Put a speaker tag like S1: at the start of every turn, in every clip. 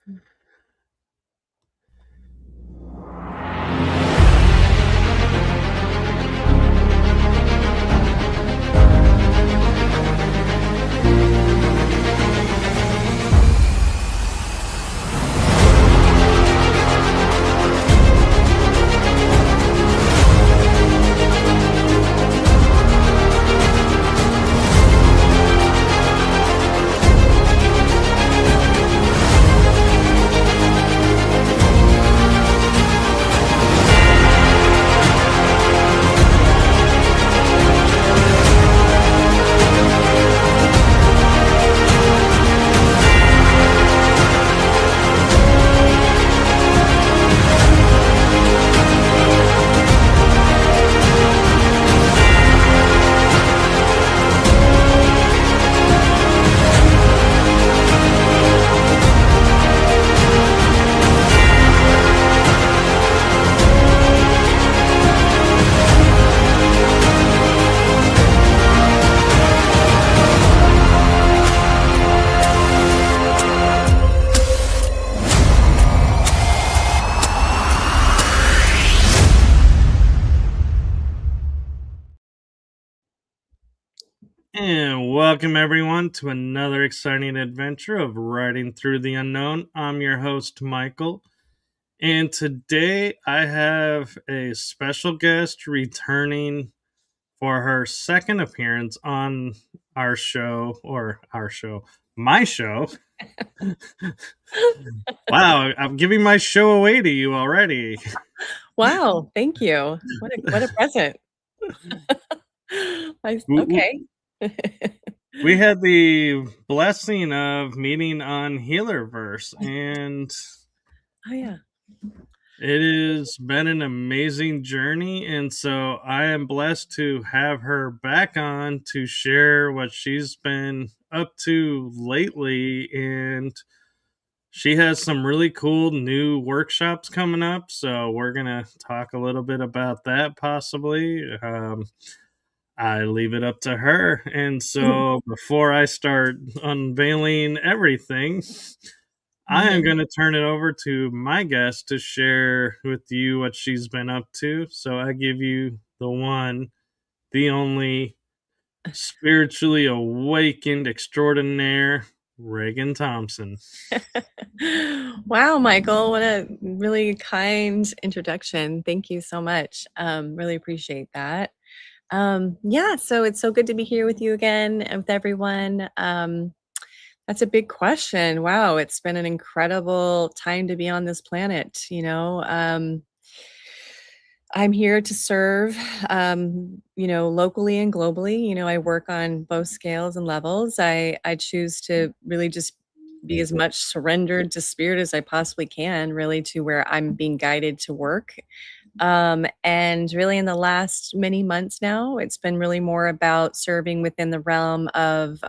S1: And welcome everyone to another exciting adventure of riding through the unknown. I'm your host, Michael, and today I have a special guest returning for her second appearance on our show, my show. Wow, I'm giving my show away to you already.
S2: Wow, thank you. What a present. Okay.
S1: We had the blessing of meeting on Healerverse, and
S2: Oh, yeah.
S1: it has been an amazing journey. And so I am blessed to have her back on to share what she's been up to lately. And she has some really cool new workshops coming up. So we're going to talk a little bit about that possibly. I leave it up to her. And so before I start unveiling everything, I am going to turn it over to my guest to share with you what she's been up to. So I give you the one, the only spiritually awakened extraordinaire, Ragan Thomson.
S2: Wow, Michael, what a really kind introduction. Thank you so much. Really appreciate that. Yeah, so it's so good to be here with you again and with everyone. That's a big question. Wow, it's been an incredible time to be on this planet. I'm here to serve, locally and globally. I work on both scales and levels. I choose to really just be as much surrendered to spirit as I possibly can, really, to where I'm being guided to work. And really, in the last many months now, it's been really more about serving within the realm of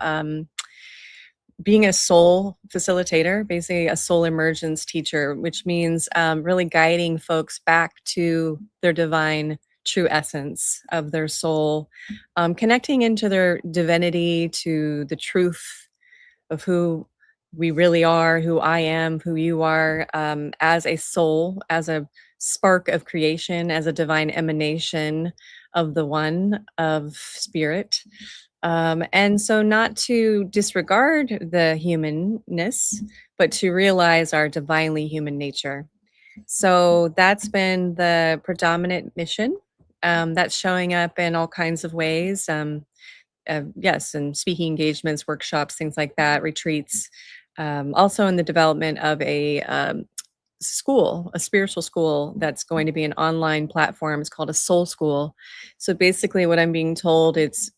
S2: being a soul facilitator, basically a soul emergence teacher, which means really guiding folks back to their divine true essence of their soul, connecting into their divinity, to the truth of who we really are, who I am, who you are, as a soul, as a spark of creation, as a divine emanation of the one, of spirit. And so, not to disregard the humanness, but to realize our divinely human nature. So, that's been the predominant mission. That's showing up in all kinds of ways. Yes, and speaking engagements, workshops, things like that, retreats. Also, in the development of a school, a spiritual school that's going to be an online platform. It's called a soul school. So basically, what I'm being told, it's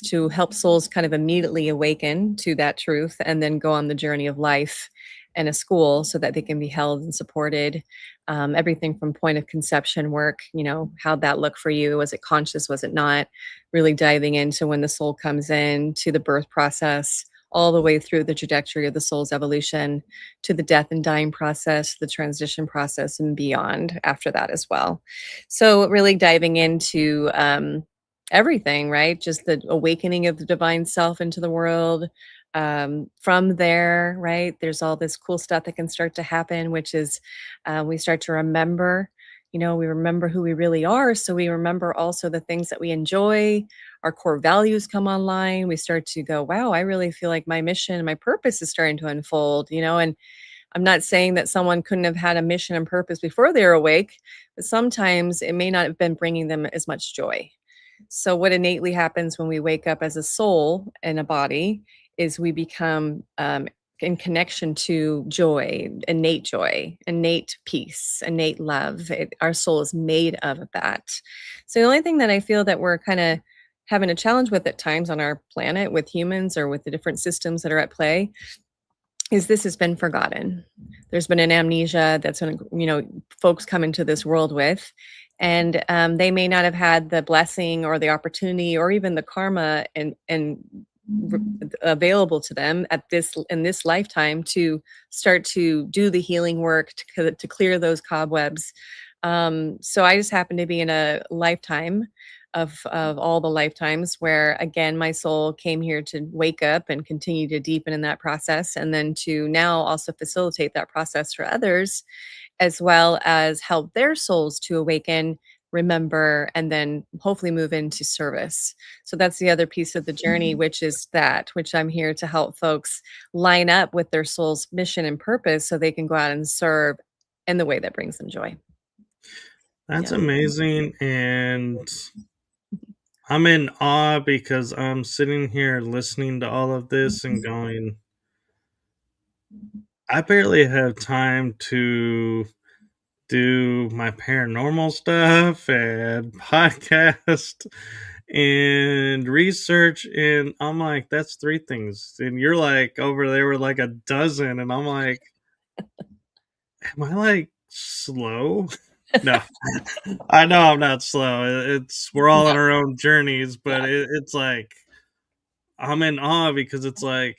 S2: to help souls kind of immediately awaken to that truth and then go on the journey of life in a school so that they can be held and supported. Everything from point of conception work, how'd that look for you? Was it conscious? Was it not? Really diving into when the soul comes in, to the birth process, all the way through the trajectory of the soul's evolution, to the death and dying process, the transition process, and beyond after that as well. So really diving into everything, right? Just the awakening of the divine self into the world, From there, right, there's all this cool stuff that can start to happen, which is we start to remember, we remember who we really are. So we remember also the things that we enjoy. Our core values come online. We start to go, wow, I really feel like my mission and my purpose is starting to unfold, and I'm not saying that someone couldn't have had a mission and purpose before they were awake, but sometimes it may not have been bringing them as much joy. So, what innately happens when we wake up as a soul in a body is we become in connection to joy, innate peace, innate love. Our soul is made of that. So, the only thing that I feel that we're kind of having a challenge with at times on our planet with humans or with the different systems that are at play is this has been forgotten. There's been an amnesia that's when, folks come into this world with, and they may not have had the blessing or the opportunity or even the karma available to them at this in this lifetime to start to do the healing work to clear those cobwebs. So I just happen to be in a lifetime of all the lifetimes where again my soul came here to wake up and continue to deepen in that process, and then to now also facilitate that process for others, as well as help their souls to awaken, remember, and then hopefully move into service. So that's the other piece of the journey, which is that which I'm here to help folks line up with their soul's mission and purpose so they can go out and serve in the way that brings them joy.
S1: That's
S2: Yeah.
S1: amazing. And I'm in awe because I'm sitting here listening to all of this and going, I barely have time to do my paranormal stuff and podcast and research. And I'm like, that's three things. And you're like over there with like a dozen. And I'm like, am I like slow? No, I know I'm not slow. It's we're all on our own journeys, but it's like I'm in awe because it's like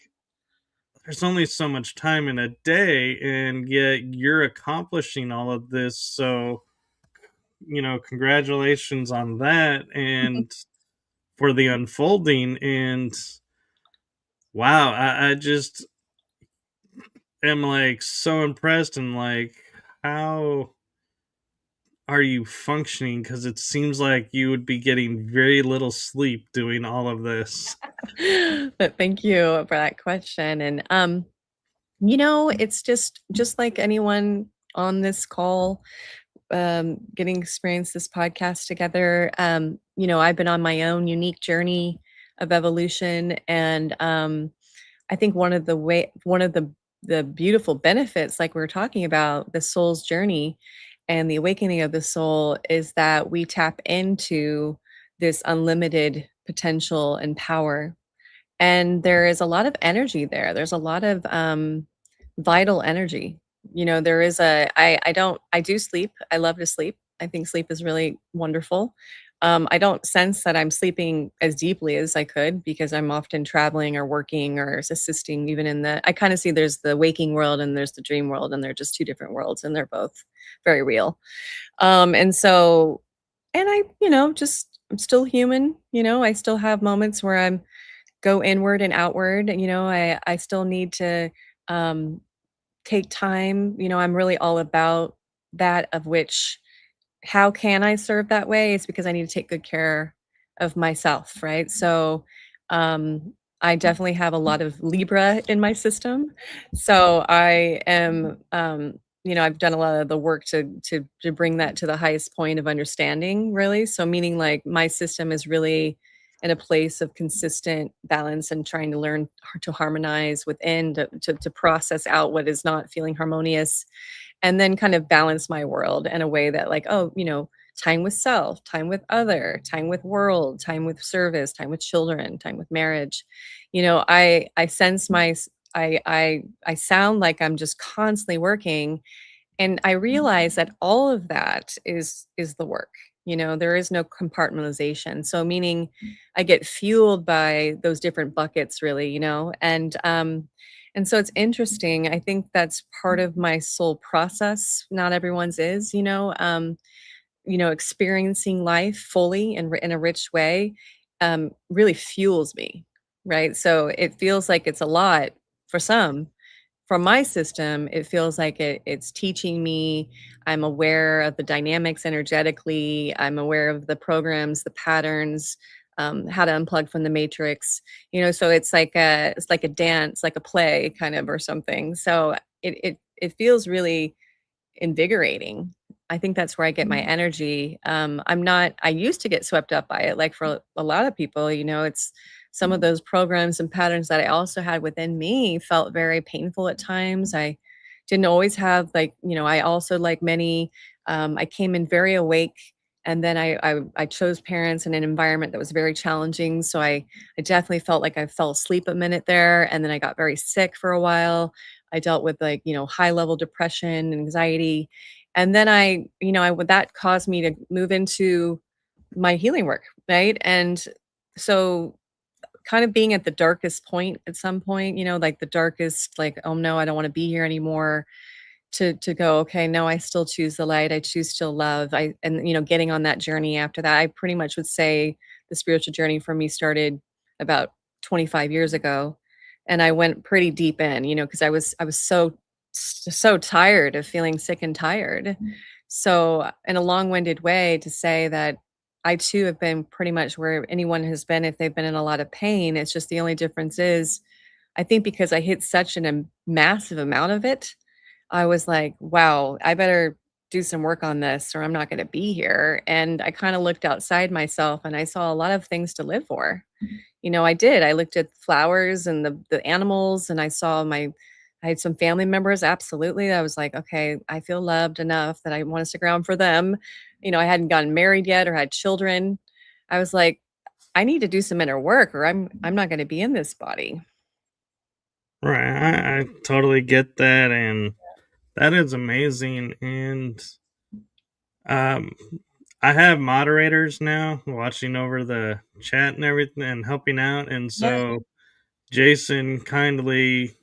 S1: there's only so much time in a day, and yet you're accomplishing all of this. So, congratulations on that and for the unfolding. And wow, I just am like so impressed and like, how are you functioning? Because it seems like you would be getting very little sleep doing all of this.
S2: But thank you for that question. And it's just like anyone on this call, getting experience this podcast together. I've been on my own unique journey of evolution, and I think one of the beautiful benefits, like we were talking about, the soul's journey and the awakening of the soul, is that we tap into this unlimited potential and power, and there is a lot of energy there. There's a lot of vital energy. There is I do sleep. I love to sleep. I think sleep is really wonderful. I don't sense that I'm sleeping as deeply as I could because I'm often traveling or working or assisting even in I kind of see there's the waking world and there's the dream world, and they're just two different worlds, and they're both very real. And so, and I'm still human, I still have moments where I'm go inward and outward. I still need to um, take time. I'm really all about that, of which how can I serve that way? It's because I need to take good care of myself, right? So, I definitely have a lot of Libra in my system. So I am, I've done a lot of the work to bring that to the highest point of understanding, really. So meaning like my system is really in a place of consistent balance and trying to learn to harmonize within to process out what is not feeling harmonious, and then kind of balance my world in a way that like, oh, time with self, time with other, time with world, time with service, time with children, time with marriage. I sense I sound like I'm just constantly working, and I realize that all of that is the work. There is no compartmentalization. So meaning I get fueled by those different buckets really, and so it's interesting. I think that's part of my soul process. Not everyone's is, experiencing life fully and in a rich way really fuels me. right? So it feels like it's a lot for some. From my system, it feels like it's teaching me. I'm aware of the dynamics energetically. I'm aware of the programs, the patterns, how to unplug from the matrix. So it's like a dance, like a play, kind of, or something. So it feels really invigorating. I think that's where I get my energy. I used to get swept up by it, like for a lot of people, it's some of those programs and patterns that I also had within me felt very painful at times. I didn't always have, like, I also, like many, I came in very awake, and then I chose parents in an environment that was very challenging. So I definitely felt like I fell asleep a minute there, and then I got very sick for a while. I dealt with, like, high level depression, anxiety. And then that caused me to move into my healing work, right? And so kind of being at the darkest point at some point, like the darkest, like, oh no, I don't want to be here anymore, to go, okay, no, I still choose the light. I choose still love. Getting on that journey after that, I pretty much would say the spiritual journey for me started about 25 years ago. And I went pretty deep in, because I was so tired of feeling sick and tired. So, in a long-winded way, to say that I too have been pretty much where anyone has been if they've been in a lot of pain. It's just the only difference is, I think, because I hit such a massive amount of it, I was like, "Wow, I better do some work on this or I'm not gonna be here." And I kinda looked outside myself and I saw a lot of things to live for. I did. I looked at flowers and the animals, and I had some family members, absolutely. I was like, "Okay, I feel loved enough that I wanna stick around for them." I hadn't gotten married yet or had children. I was like, "I need to do some inner work or I'm not gonna be in this body."
S1: Right. I totally get that. And that is amazing. And um, I have moderators now watching over the chat and everything and helping out. And
S2: Yeah.
S1: so Jason kindly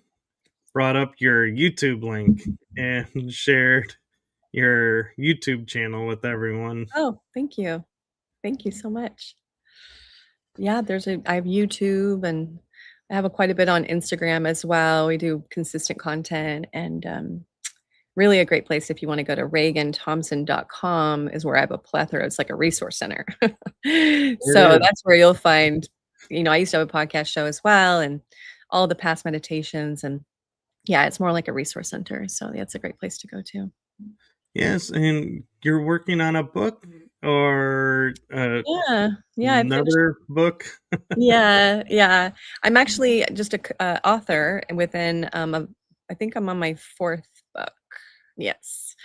S1: brought up your YouTube link and shared your YouTube channel with everyone.
S2: Oh, thank you. Thank you so much. Yeah, I have YouTube, and I have quite a bit on Instagram as well. We do consistent content, and really a great place if you want to go to raganthomson.com is where I have a plethora. It's like a resource center.
S1: It
S2: So
S1: is.
S2: that's where you'll find, I used to have a podcast show as well, and all the past meditations, and yeah, it's more like a resource center. So yeah, it's a great place to go to.
S1: Yes, and you're working on a book or
S2: Yeah. Yeah, I finished.
S1: another book?
S2: Yeah, yeah. I'm actually just a author within, I think I'm on my 4th book. Yes.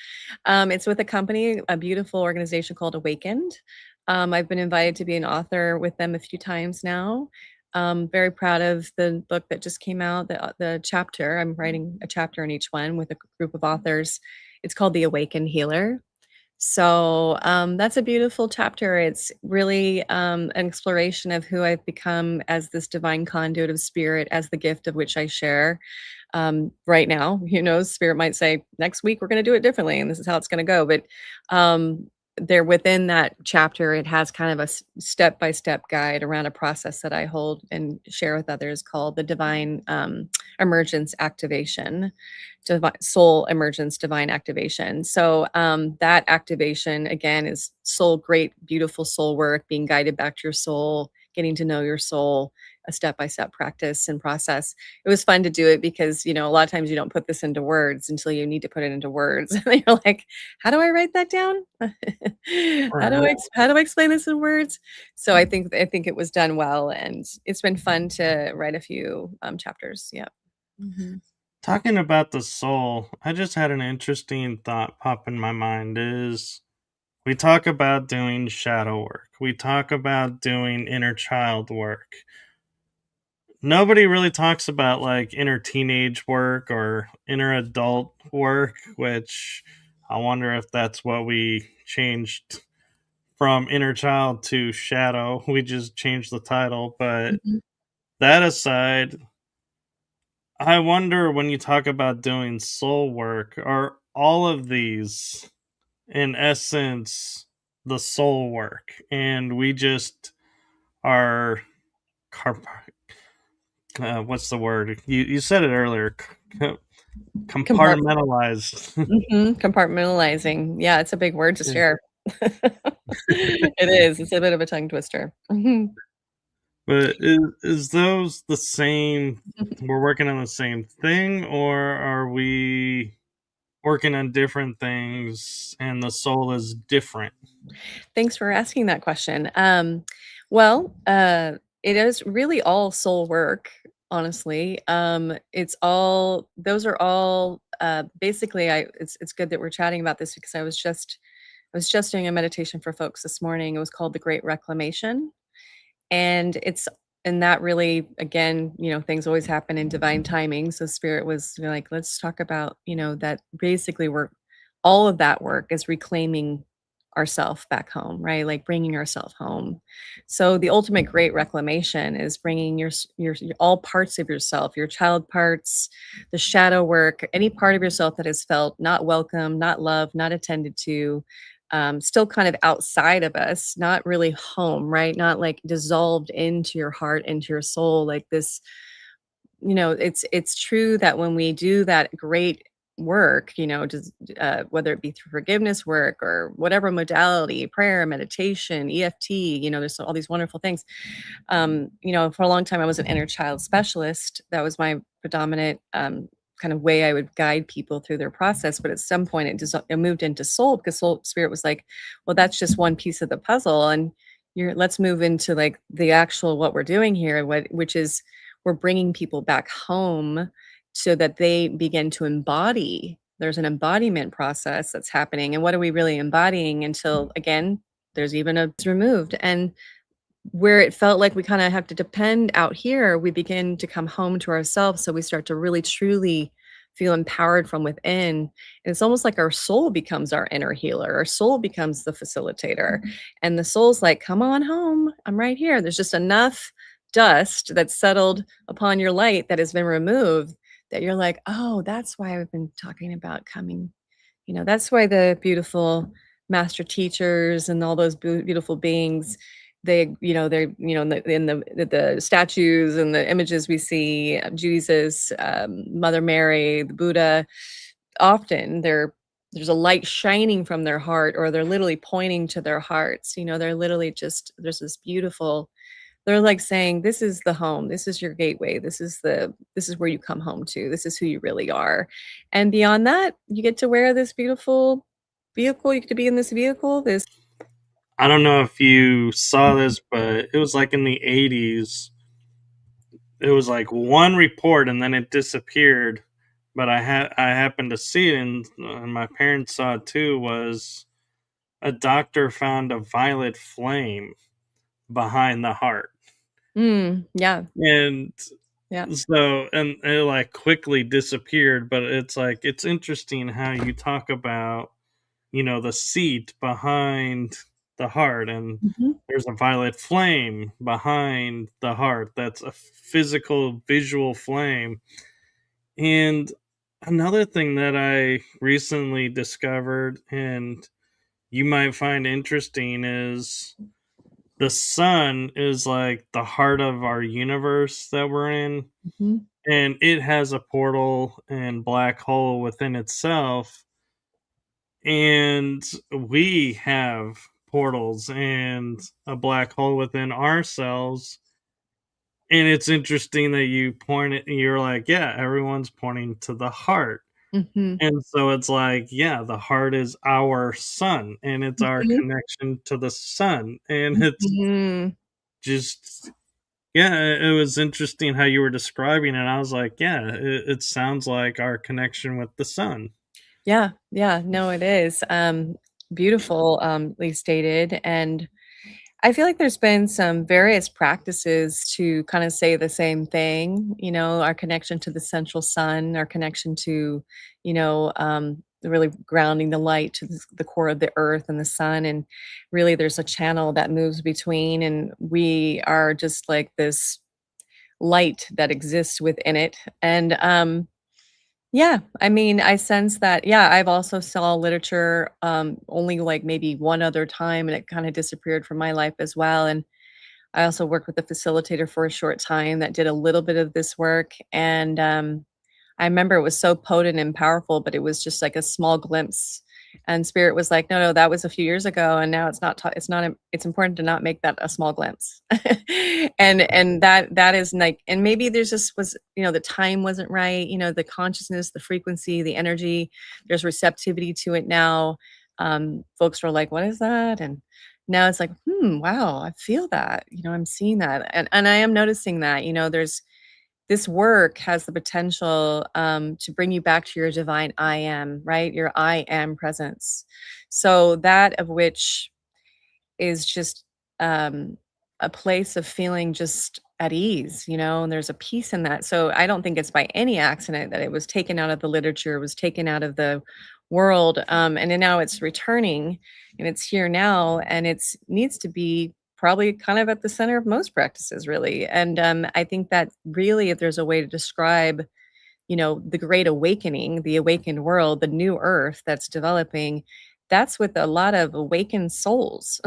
S2: It's with a company, a beautiful organization called Awakened. I've been invited to be an author with them a few times now. Very proud of the book that just came out, the chapter. I'm writing a chapter in each one with a group of authors. It's called The Awakened Healer. So, that's a beautiful chapter. It's really, an exploration of who I've become as this divine conduit of spirit, as the gift of which I share. Right now, spirit might say, next week, we're going to do it differently, and this is how it's going to go. But, um, there within that chapter, it has kind of a step by step guide around a process that I hold and share with others called the divine, emergence activation, soul emergence, divine activation. So, that activation again is soul, great, beautiful soul work, being guided back to your soul, getting to know your soul, a step by step practice and process. It was fun to do it because, a lot of times you don't put this into words until you need to put it into words. And you're like, how do I write that down?
S1: Right.
S2: How do I explain this in words? So I think it was done well, and it's been fun to write a few chapters. Yeah. Mhm.
S1: Talking about the soul, I just had an interesting thought pop in my mind is we talk about doing shadow work. We talk about doing inner child work. Nobody really talks about like inner teenage work or inner adult work, which I wonder if that's what we changed from inner child to shadow. We just changed the title. But
S2: Mhm.
S1: that aside, I wonder when you talk about doing soul work, are all of these in essence the soul work? And we just are car- what's the word? You said it earlier.
S2: Compart
S1: Compartmentalized.
S2: Mhm, compartmentalizing. Yeah, it's a big word to
S1: Yeah.
S2: share. It is, it's a bit of a tongue twister. Mhm.
S1: But is those the same? We're working on the same thing, or are we working on different things and the soul is different?
S2: Thanks for asking that question. Well, it is really all soul work, honestly. It's all those are all basically I it's good that we're chatting about this because I was just doing a meditation for folks this morning. It was called the Great Reclamation. And it's and that really again, things always happen in divine timing. So spirit was like, let's talk about, that basically work all of that work is reclaiming ourself back home, right? Like bringing ourself home. So the ultimate great reclamation is bringing your all parts of yourself, your child parts, the shadow work, any part of yourself that has felt not welcome, not loved, not attended to, still kind of outside of us, not really home, right? Not like dissolved into your heart, into your soul, like this. It's true that when we do that great work, just whether it be through forgiveness work or whatever modality, prayer, meditation, EFT, there's all these wonderful things. For a long time, I was an inner child specialist. That was my predominant kind of way I would guide people through their process. But at some point, it moved into soul because soul spirit was like, well, that's just one piece of the puzzle, and let's move into like the actual what we're doing here, which is we're bringing people back home so that they begin to embody. There's an embodiment process that's happening, and what are we really embodying until again? There's even a it's removed and where it felt like we kinda have to depend out here, we begin to come home to ourselves, so we start to really truly feel empowered from within, and it's almost like our soul becomes our inner healer, our soul becomes the facilitator, and the soul's like, "Come on home, I'm right here." There's just enough dust that's settled upon your light that has been removed that you're like, "Oh, that's why I've been talking about coming." That's why the beautiful master teachers and all those beautiful beings, they're, in the statues and the images we see of Jesus, Mother Mary, the Buddha, often there's a light shining from their heart, or they're literally pointing to their hearts. They're literally just there's this beautiful they're like saying, "This is the home. This is your gateway. This is where you come home to. This is who you really are." And beyond that, you get to wear this beautiful vehicle. You get to be in this vehicle. This
S1: I don't know if you saw this, but it was like in the 80s. It was like one report and then it disappeared. But I happened to see it, and my parents saw it too. Was a doctor found a violet flame behind the heart,
S2: yeah,
S1: and
S2: yeah.
S1: so and it like quickly disappeared. But it's like it's interesting how you talk about the seat behind the heart, and
S2: Mhm,
S1: there's a violet flame behind the heart that's a physical visual flame. And another thing that I recently discovered, and you might find interesting, is the sun is like the heart of our universe that we're in,
S2: mhm,
S1: and it has a portal and black hole within itself. And we have portals and a black hole within ourselves. And it's interesting that you point it, you're like, yeah, everyone's pointing to the heart.
S2: mhm,
S1: And so it's like, yeah, the heart is our sun and it's our
S2: mhm,
S1: connection to the sun. And it's
S2: mhm.
S1: just, yeah, it was interesting how you were describing it. I was like, yeah, it sounds like our connection with the sun.
S2: Yeah, yeah. No, it is. Beautiful, stated, and I feel like there's been some various practices to kind of say the same thing, our connection to the central sun, our connection to, really grounding the light to the core of the earth and the sun. And really, there's a channel that moves between, and we are just like this light that exists within it. And yeah, I mean, I sense that yeah, I've also saw literature, only, like, maybe one other time, and it kinda disappeared from my life as well, and I also worked with a facilitator for a short time that did a little bit of this work, and, I remember it was so potent and powerful, but it was just like a small glimpse, and spirit was like, "No, no, that was a few years ago, and now it's not it's important to not make that a small glimpse." And that is like, and maybe there's just was, the time wasn't right, the consciousness, the frequency, the energy, there's receptivity to it now. Folks were like, "What is that?" And now it's like, wow, I feel that, I'm seeing that, and I am noticing that, there's this work has the potential, to bring you back to your divine I am, right? Your I am presence. So that of which is just, um, a place of feeling just at ease, and there's a peace in that. So I don't think it's by any accident that it was taken out of the literature, was taken out of the world, and then now it's returning, and it's here now, and it's needs to be probably kind of at the center of most practices, really. And I think that really, if there's a way to describe, the great awakening, the awakened world, the new earth that's developing, that's with a lot of awakened souls.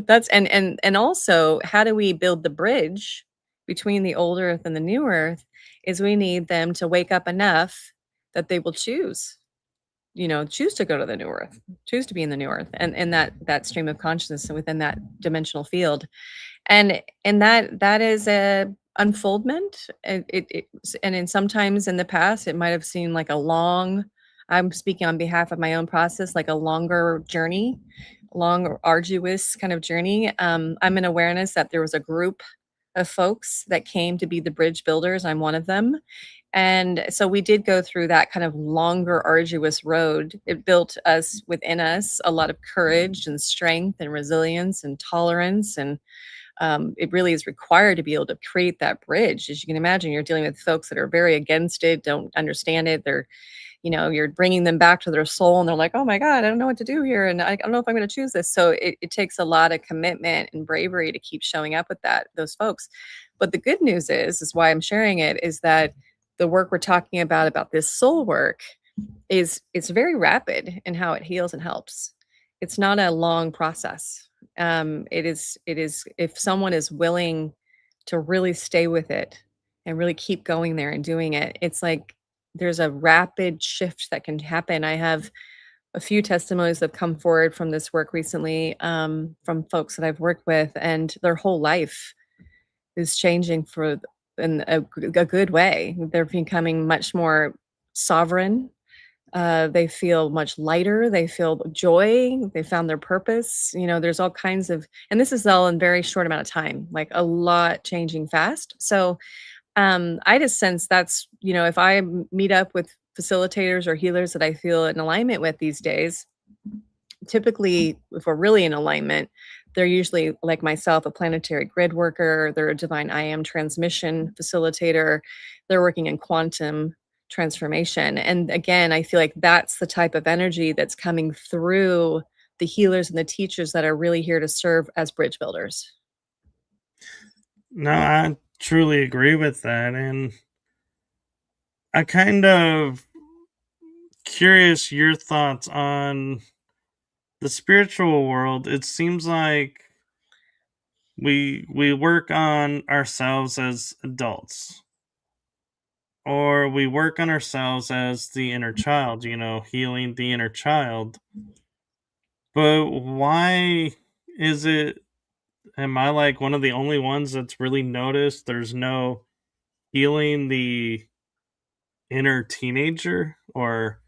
S2: That's and also, how do we build the bridge between the old earth and the new earth is we need them to wake up enough that they will choose to go to the new earth, choose to be in the new earth, and that stream of consciousness and within that dimensional field. And that is a unfoldment, and and in sometimes in the past, it might have seemed like a long, I'm speaking on behalf of my own process, like a longer journey, long, arduous kind of journey. I'm in awareness that there was a group of folks that came to be the bridge builders. I'm one of them. And so we did go through that kind of longer, arduous road. It built us within us a lot of courage and strength and resilience and tolerance, and it really is required to be able to create that bridge. As you can imagine, you're dealing with folks that are very against it, don't understand it. You're bringing them back to their soul, and they're like, "Oh my God, I don't know what to do here, and I don't know if I'm going to choose this." So it takes a lot of commitment and bravery to keep showing up with those folks. But the good news is why I'm sharing it, is that the work we're talking about this soul work, is it's very rapid in how it heals and helps. It's not a long process. It is if someone is willing to really stay with it and really keep going there and doing it, it's like there's a rapid shift that can happen. I have a few testimonies that have come forward from this work recently, from folks that I've worked with, and their whole life is changing in a good way. They're becoming much more sovereign. They feel much lighter. They feel joy. They found their purpose. There's all kinds of, and this is all in very short amount of time, like a lot changing fast. So I just sense that's, if I meet up with facilitators or healers that I feel in alignment with these days, typically, if we're really in alignment, they're usually like myself, a planetary grid worker, they're a divine I am transmission facilitator, they're working in quantum transformation. And again, I feel like that's the type of energy that's coming through the healers and the teachers that are really here to serve as bridge builders.
S1: No, I truly agree with that. And I kind of curious your thoughts on the spiritual world. It seems like we work on ourselves as adults, or we work on ourselves as the inner child, healing the inner child. But why is it, am I like one of the only ones that's really noticed there's no healing the inner teenager or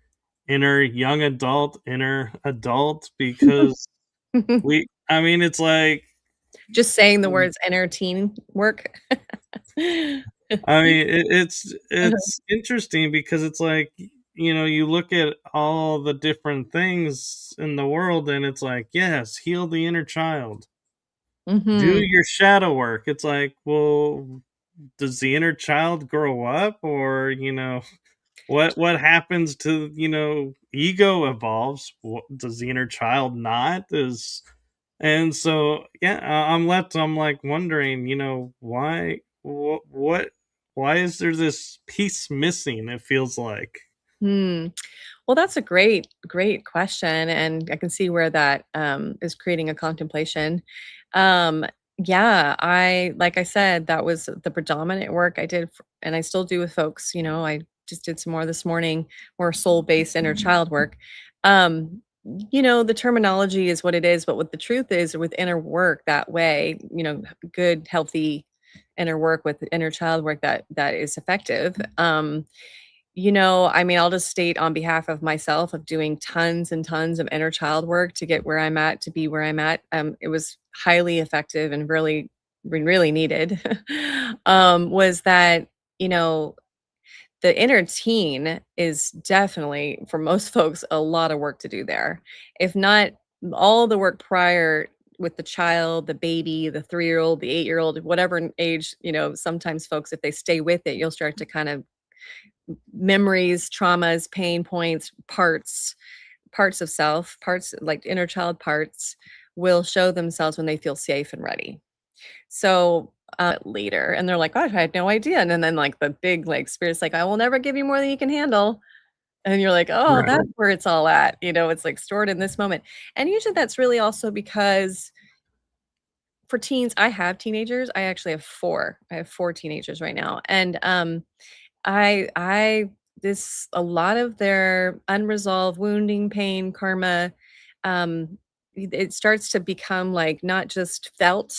S1: inner young adult, inner adult? Because I mean, it's like,
S2: Just saying the words entertain work.
S1: I mean, it's interesting because it's like, you look at all the different things in the world, and it's like, yes, heal the inner child, do
S2: Mhm.
S1: your shadow work. It's like, well, does the inner child grow up, or what happens to, ego evolves? Does the inner child not? Is And so, yeah, I'm like wondering, why is there this piece missing, it feels like.
S2: Hmm. Well, that's a great, great question, and I can see where that is creating a contemplation. Um, Yeah, like I said, that was the predominant work I did, and I still do with folks. I just did some more this morning, more soul-based inner child work. Um, the terminology is what it is, but what the truth is with inner work that way, good, healthy inner work with inner child work that is effective. I mean, I'll just state on behalf of myself of doing tons and tons of inner child work to get where I'm at, to be where I'm at. It was highly effective and really needed. Was that, you know, the inner teen is definitely, for most folks, a lot of work to do there. If not all the work prior with the child, the baby, the 3-year-old, the 8-year-old, whatever age, sometimes folks, if they stay with it, you'll start to kind of memories, traumas, pain points, parts of self, parts like inner child parts will show themselves when they feel safe and ready. So, later and they're like, "Oh, I had no idea." And then like the big like spirit's like, "I will never give you more than you can handle." And you're like, "Oh,
S1: Right.
S2: that's where it's all at." It's like stored in this moment. And usually that's really also because for teens, I have teenagers. I actually have 4. I have 4 teenagers right now. And I this a lot of their unresolved wounding, pain, karma, it starts to become like not just felt,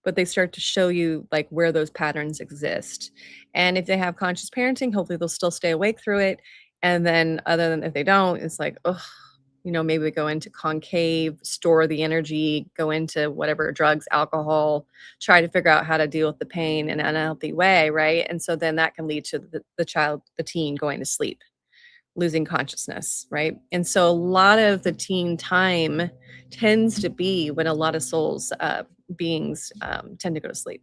S2: but they start to show you like where those patterns exist. And if they have conscious parenting, hopefully they'll still stay awake through it. And then other than if they don't, it's like, oh, maybe we go into concave, store the energy, go into whatever drugs, alcohol, try to figure out how to deal with the pain in an unhealthy way, right? And so then that can lead to the child, the teen going to sleep, losing consciousness, right? And so a lot of the teen time tends to be when a lot of souls, beings tend to go to sleep.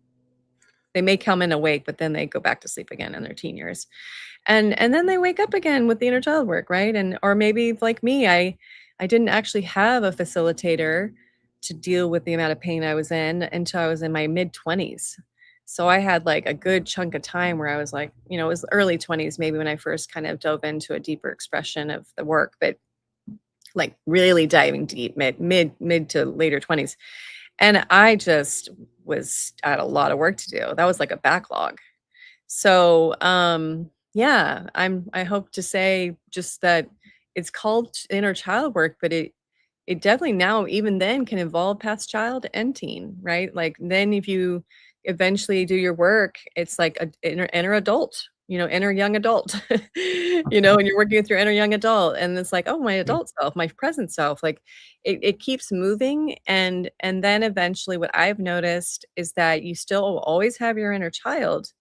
S2: They may come in awake, but then they go back to sleep again in their teen years. And then they wake up again with the inner child work, right? And or maybe like me, I didn't actually have a facilitator to deal with the amount of pain I was in until I was in my mid 20s. So I had like a good chunk of time where I was like, it was early 20s maybe when I first kind of dove into a deeper expression of the work, but like really diving deep mid to later 20s. And I just was I had a lot of work to do. That was like a backlog. So, yeah, I hope to say just that it's called inner child work, but it definitely now even then can evolve past child and teen, right? Like then if you eventually do your work, it's like a inner adult, inner young adult, and you're working with your inner young adult and it's like, oh, my adult self, my present self, like it keeps moving and then eventually what I've noticed is that you still always have your inner child,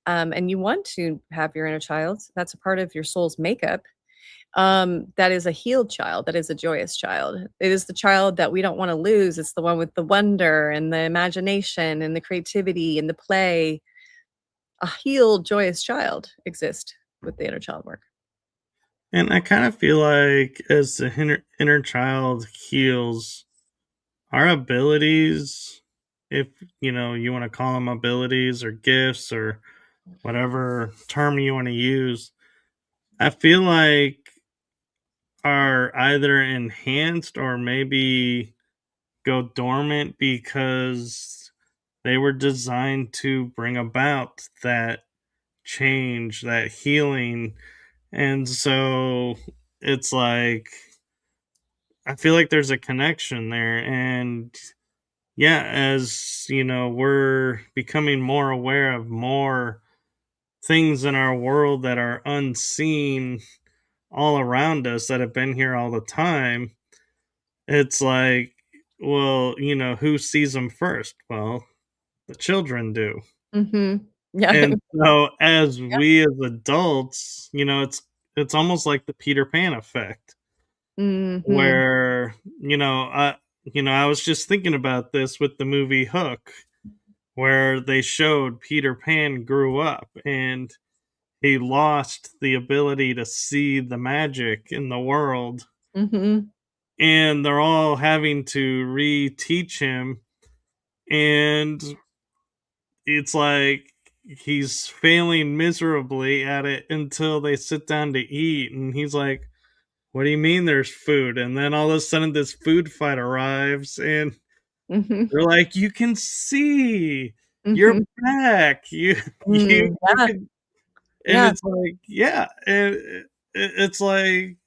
S2: and you want to have your inner child, that's a part of your soul's makeup. That is a healed child, that is a joyous child. It is the child that we don't want to lose. It's the one with the wonder and the imagination and the creativity and the play. A healed, joyous child exists with the inner child work.
S1: And I kind of feel like as the inner child heals, our abilities, if you want to call them abilities or gifts or whatever term you want to use, I feel like are either enhanced or maybe go dormant because they were designed to bring about that change, that healing. And so it's like, I feel like there's a connection there. And yeah, as we're becoming more aware of more things in our world that are unseen all around us that have been here all the time. It's like, well, who sees them first? Well, the children do.
S2: Mhm. Yeah.
S1: And so as we as adults, it's almost like the Peter Pan effect
S2: Mhm.
S1: where, I was just thinking about this with the movie Hook, where they showed Peter Pan grew up and he lost the ability to see the magic in the world,
S2: Mhm.
S1: and they're all having to reteach him, and it's like he's failing miserably at it until they sit down to eat, and he's like, what do you mean there's food? And then all of a sudden this food fight arrives, and
S2: Mhm.
S1: They're like, "You can see. You're
S2: Mhm.
S1: back. You
S2: Mm,
S1: you
S2: yeah,
S1: can." And
S2: yeah.
S1: it's like, yeah, it's like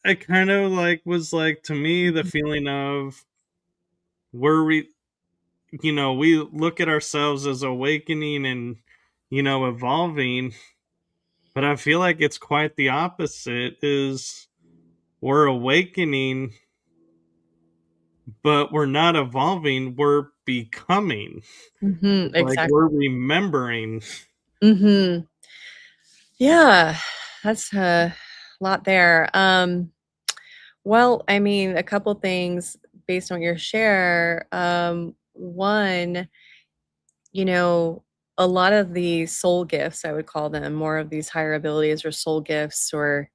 S1: I kind of like was like to me the
S2: Mhm.
S1: feeling of we're we look at ourselves as awakening and evolving, but I feel like it's quite the opposite is we're awakening, but we're not evolving, we're becoming.
S2: Mhm,
S1: Like we're
S2: exactly.
S1: remembering.
S2: Mhm. Yeah, that's a lot there. Well, I mean, a couple things based on your share. One, you know, a lot of the soul gifts, I would call them, more of these higher abilities or soul gifts or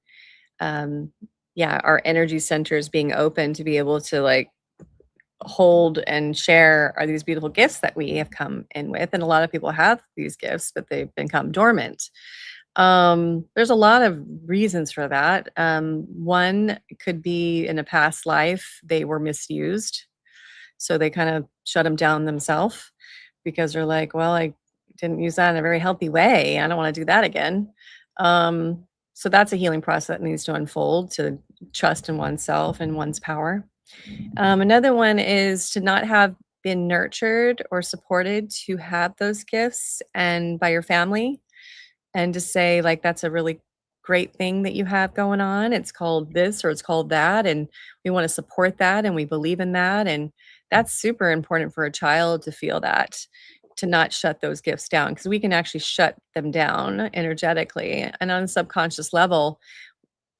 S2: um yeah, our energy centers being open to be able to like hold and share are these beautiful gifts that we have come in with. And a lot of people have these gifts, but they've become dormant. There's a lot of reasons for that. One could be in a past life, they were misused. So they kind of shut them down themselves because they're like, well, I didn't use that in a very healthy way. I don't want to do that again. Um, so that's a healing process that needs to unfold to trust in oneself and one's power. Another one is to not have been nurtured or supported to have those gifts and by your family and to say like that's a really great thing that you have going on. It's called this or it's called that and we want to support that and we believe in that and that's super important for a child to feel that to not shut those gifts down because we can actually shut them down energetically and on a subconscious level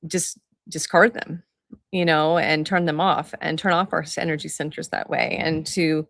S2: just discard them, and turn them off and turn off our energy centers that way. And to,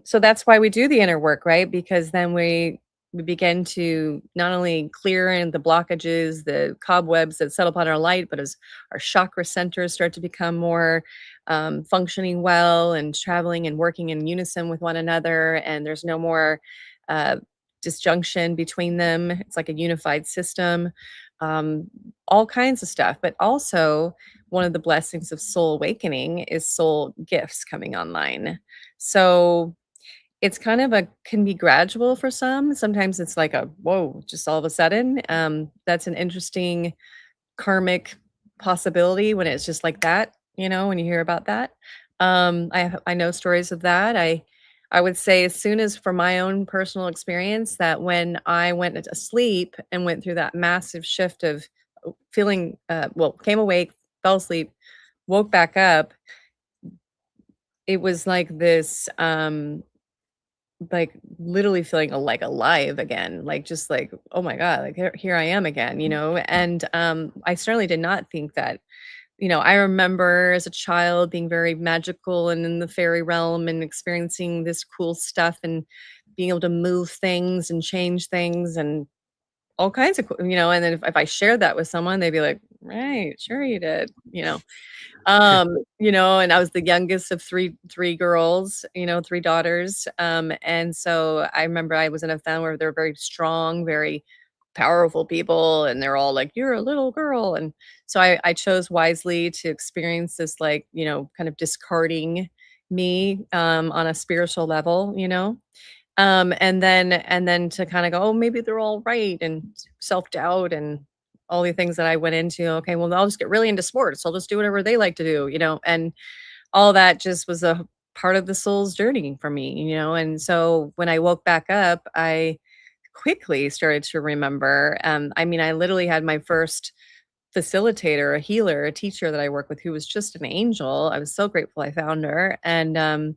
S2: so that's why we do the inner work, right? Because then we begin to not only clear in the blockages, the cobwebs that settle upon our light, but as our chakra centers start to become more functioning well and traveling and working in unison with one another, and there's no more uh, disjunction between them. It's like a unified system. Um, all kinds of stuff. But also, one of the blessings of soul awakening is soul gifts coming online. So it's kind of a can be gradual for some. Sometimes it's like a whoa, just all of a sudden. That's an interesting karmic possibility when it's just like that, when you hear about that. I know stories of that. I would say as soon as from my own personal experience that when I went to sleep and went through that massive shift of feeling well, came awake, fell asleep, woke back up, it was like this like literally feeling like alive again, like just like, oh my God, like here I am again, and I certainly did not think that. I remember as a child being very magical and in the fairy realm and experiencing this cool stuff and being able to move things and change things and all kinds of and then if I shared that with someone, they'd be like, right, sure you did, and I was the youngest of three girls, three daughters. And so I remember I was in a family where they're very strong, very powerful people, and they're all like, "You're a little girl." And so I chose wisely to experience this, like, kind of discarding me on a spiritual level, and then to kind of go, oh, maybe they're all right, and self-doubt and all the things that I went into. Okay, well, I'll just get really into sports. I'll just do whatever they like to do, and all that just was a part of the soul's journey for me, and so when I woke back up, I quickly started to remember. I mean, I literally had my first facilitator, a healer, a teacher that I work with who was just an angel. I was so grateful I found her. And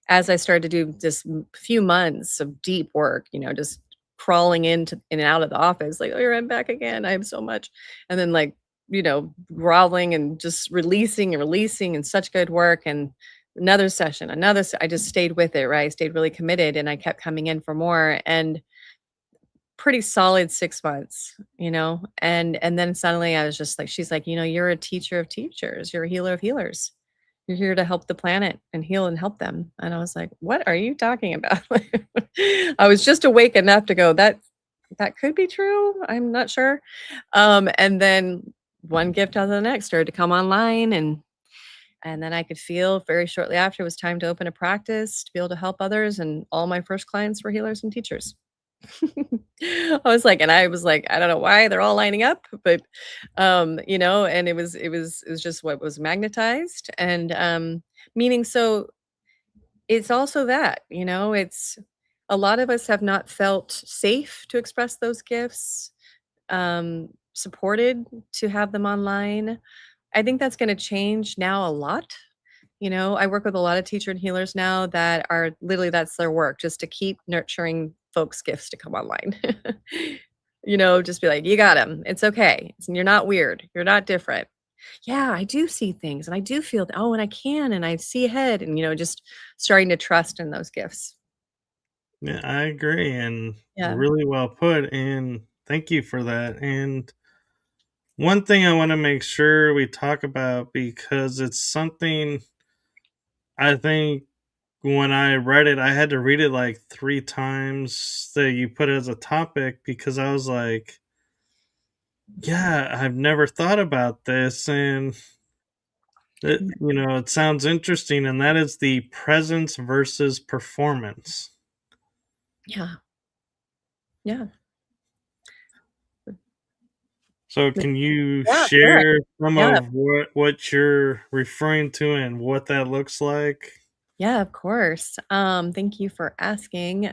S2: as I started to do just few months of deep work, just crawling into in and out of the office, like, oh, here I'm back again. I have so much. And then like, groveling and just releasing and such good work. And another session, I just stayed with it, right? I stayed really committed and I kept coming in for more. And pretty solid 6 months, and then suddenly I was just like she's like, "You're a teacher of teachers. You're a healer of healers. You're here to help the planet and heal and help them." And I was like, "What are you talking about?" I was just awake enough to go, "That could be true. I'm not sure." And then one gift after the next started to come online, and And then I could feel very shortly after it was time to open a practice to be able to help others, and all my first clients were healers and teachers. I was like, I don't know why they're all lining up, but and it was just what was magnetized, and meaning, so it's also that, it's a lot of us have not felt safe to express those gifts, supported to have them online. I think that's gonna change now a lot. I work with a lot of teacher and healers now that are literally, that's their work, just to keep nurturing folks' gifts to come online. Just be like, "You got them. It's okay. You're not weird. You're not different." "Yeah, I do see things, and I do feel oh, and I can, and I see ahead," and, just starting to trust in those gifts.
S1: Yeah, I agree, and
S2: Yeah.
S1: really well put, and thank you for that. And one thing I want to make sure we talk about, because it's something I think when I read it, I had to read it like 3 times that you put as a topic, because I was like, yeah, I've never thought about this. And it sounds interesting. And that is the presence versus performance.
S2: Yeah. Yeah.
S1: So can you
S2: Yeah, sure.
S1: share some
S2: Yeah.
S1: of what you're referring to and what that looks like?
S2: Yeah, of course. Thank you for asking.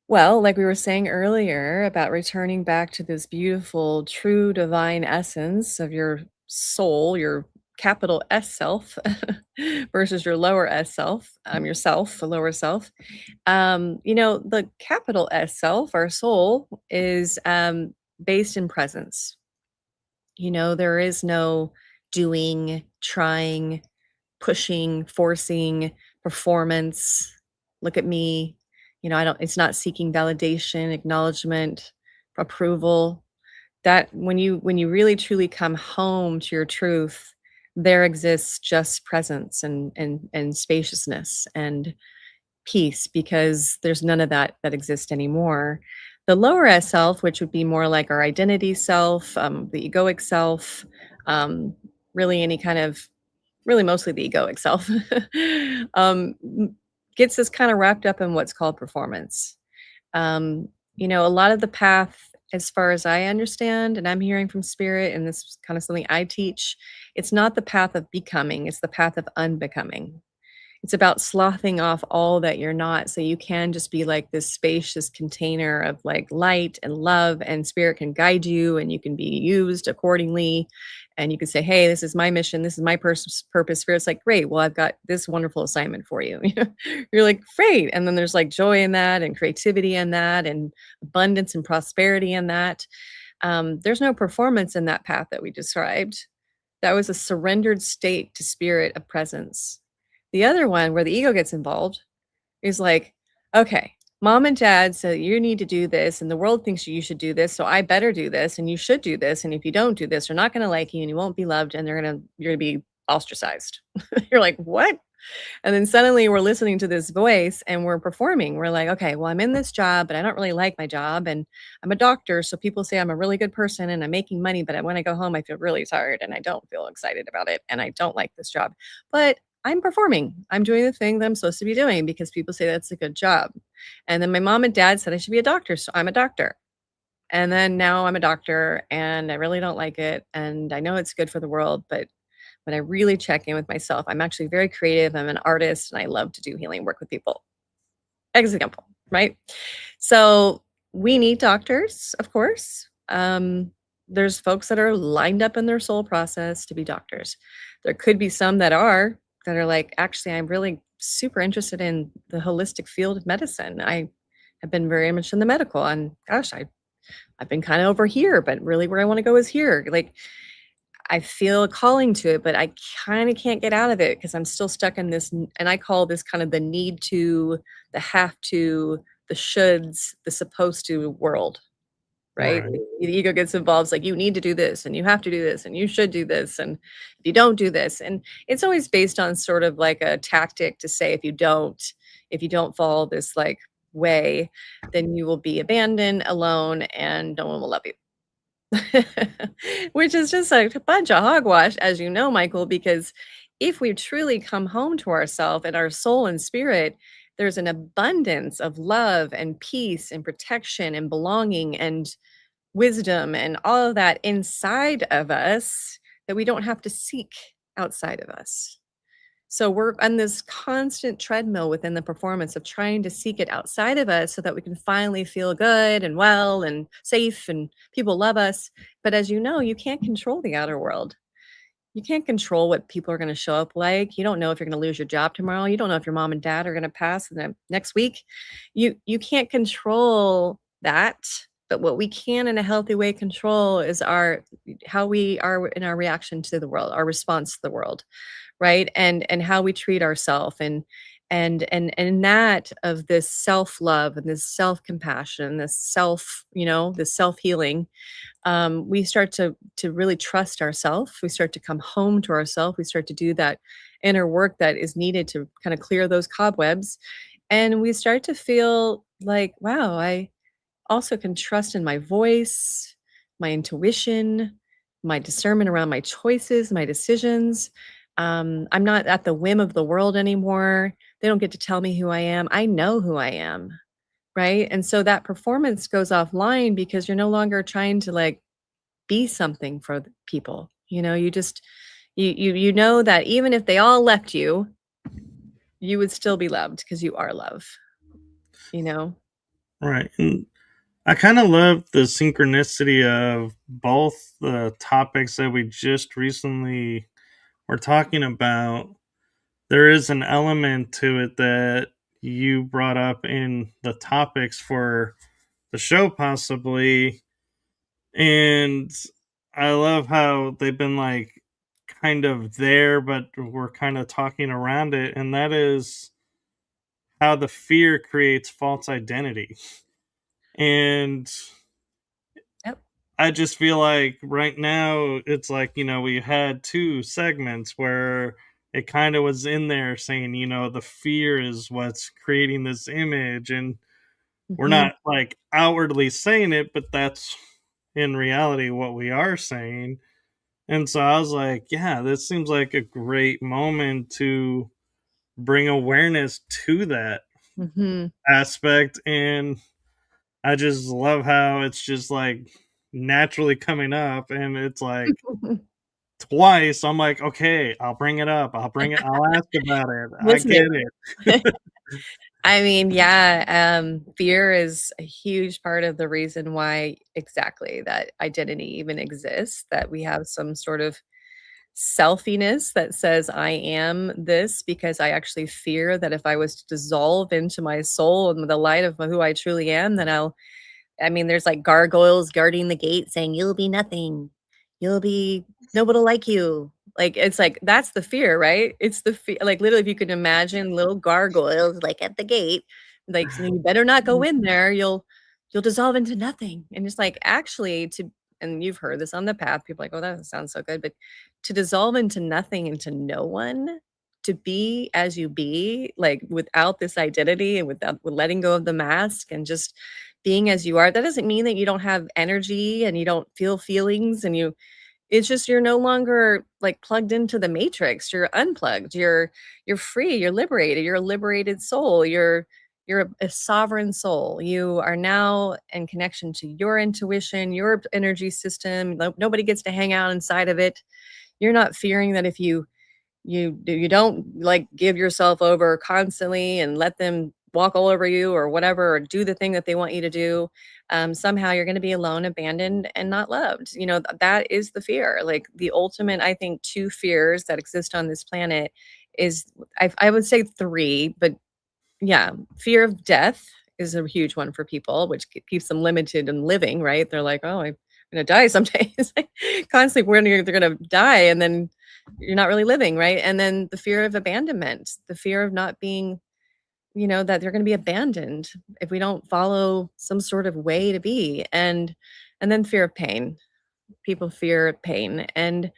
S2: Well, like we were saying earlier about returning back to this beautiful, true divine essence of your soul, your capital S self versus your lower S self, yourself, the lower self. The capital S self, our soul, is based in presence. There is no doing, trying, pushing, forcing, performance. Look at me. I don't, it's not seeking validation, acknowledgement, approval. That when you really truly come home to your truth, there exists just presence and spaciousness and peace, because there's none of that exists anymore. The lower S self, which would be more like our identity self, the egoic self, um, really any kind of really mostly the egoic self, m gets us kinda wrapped up in what's called performance. A lot of the path, as far as I understand, and I'm hearing from spirit, and this is kinda something I teach, it's not the path of becoming, it's the path of unbecoming. It's about sloughing off all that you're not, so you can just be like this spacious container of like light and love, and spirit can guide you, and you can be used accordingly. And you can say, "Hey, this is my mission. This is my purpose." Spirit's like, "Great. Well, I've got this wonderful assignment for you." You're like, "Great." And then there's like joy in that, and creativity in that, and abundance and prosperity in that. There's no performance in that path that we described. That was a surrendered state to spirit of presence. The other one, where the ego gets involved, is like, "Okay, mom and dad said you need to do this, and the world thinks you should do this, so I better do this, and you should do this, and if you don't do this, they're not gonna like you, and you won't be loved, and you're gonna be ostracized." You're like, "What?" And then suddenly we're listening to this voice and we're performing. We're like, "Okay, well, I'm in this job, but I don't really like my job. And I'm a doctor. So people say I'm a really good person and I'm making money. But when I go home, I feel really tired and I don't feel excited about it. And I don't like this job. But I'm performing. I'm doing the thing that I'm supposed to be doing because people say that's a good job." And then my mom and dad said I should be a doctor. So I'm a doctor. And then now I'm a doctor and I really don't like it. And I know it's good for the world, but when I really check in with myself, I'm actually very creative. I'm an artist and I love to do healing work with people. Example, right? So we need doctors, of course. There's folks that are lined up in their soul process to be doctors. There could be some that are like, actually, I'm really super interested in the holistic field of medicine. I have been very much in the medical, and gosh, I've been kind of over here, but really where I want to go is here. Like, I feel a calling to it, but I kinda can't get out of it because 'cause I'm still stuck in this n and I call this kind of the need to, the have to, the shoulds, the supposed to world, right?
S1: Right.
S2: Like, the ego gets involved, it's like, "You need to do this, and you have to do this, and you should do this, and if you don't do this," and it's always based on sort of like a tactic to say if you don't follow this, like, way, then you will be abandoned, alone, and no one will love you. Which is just a bunch of hogwash, as you know, Michael, because if we truly come home to ourselves and our soul and spirit, there's an abundance of love and peace and protection and belonging and wisdom and all of that inside of us that we don't have to seek outside of us. So we're on this constant treadmill within the performance of trying to seek it outside of us so that we can finally feel good and well and safe and people love us. But as you know, you can't control the outer world. You can't control what people are going to show up like. You don't know if you're going to lose your job tomorrow. You don't know if your mom and dad are going to pass in the next week. You can't control that. But what we can in a healthy way control is our how we are in our reaction to the world, our response to the world, right? And how we treat ourselves and that of this self-love and this self-compassion, this self, this self-healing, we start to really trust ourselves. We start to come home to ourselves. We start to do that inner work that is needed to kind of clear those cobwebs. And we start to feel like, wow, I also can trust in my voice, my intuition, my discernment around my choices, my decisions. I'm not at the whim of the world anymore. They don't get to tell me who I am. I know who I am. Right. And so that performance goes offline because you're no longer trying to like be something for the people. You just you know that even if they all left you, you would still be loved because you are love, you know?
S1: Right. And I kind of love the synchronicity of both the topics that we just recently were talking about. There is an element to it that you brought up in the topics for the show, possibly. And I love how they've been like kind of there, but we're kind of talking around it. And that is how the fear creates false identity. And
S2: Yep.
S1: I just feel like right now it's like, we had two segments where it kind of was in there saying, the fear is what's creating this image. And we're
S2: Mhm.
S1: not like outwardly saying it, but that's in reality what we are saying. And so I was like, yeah, this seems like a great moment to bring awareness to that
S2: Mhm.
S1: aspect. And I just love how it's just like naturally coming up, and it's like twice. I'm like, okay, I'll bring it up. I'll ask about it. I
S2: Wasn't
S1: get
S2: it?
S1: it.
S2: I mean, yeah, fear is a huge part of the reason why exactly that identity even exists, that we have some sort of selfiness that says, I am this because I actually fear that if I was to dissolve into my soul and the light of who I truly am, then I mean, there's like gargoyles guarding the gate saying, "You'll be nothing. You'll be nobody will like you." Like, it's like, that's the fear, right? It's the fear. Like, literally, if you could imagine little gargoyles, like, at the gate, like, so you better not go in there. You'll dissolve into nothing. And it's like, actually, and you've heard this on the path, people are like, "Oh, that sounds so good." But to dissolve into nothing, into no one, to be as you be, like, without this identity and with letting go of the mask and just being as you are, that doesn't mean that you don't have energy and you don't feel feelings and it's just you're no longer like plugged into the matrix. You're unplugged. You're free. You're liberated. You're a liberated soul. You're a sovereign soul. You are now in connection to your intuition, your energy system. Nobody gets to hang out inside of it. You're not fearing that if you don't like give yourself over constantly and let them walk all over you or whatever or do the thing that they want you to do, somehow you're going to be alone, abandoned, and not loved. That is the fear. Like, the ultimate, I think, two fears that exist on this planet is, I would say three, but yeah, fear of death is a huge one for people, which keeps them limited in living, right? They're like, oh, I'm gonna die someday. It's like constantly when they're gonna die, and then you're not really living, right? And then the fear of abandonment, the fear of not being, that they're gonna be abandoned if we don't follow some sort of way to be. And then fear of pain. People fear pain. And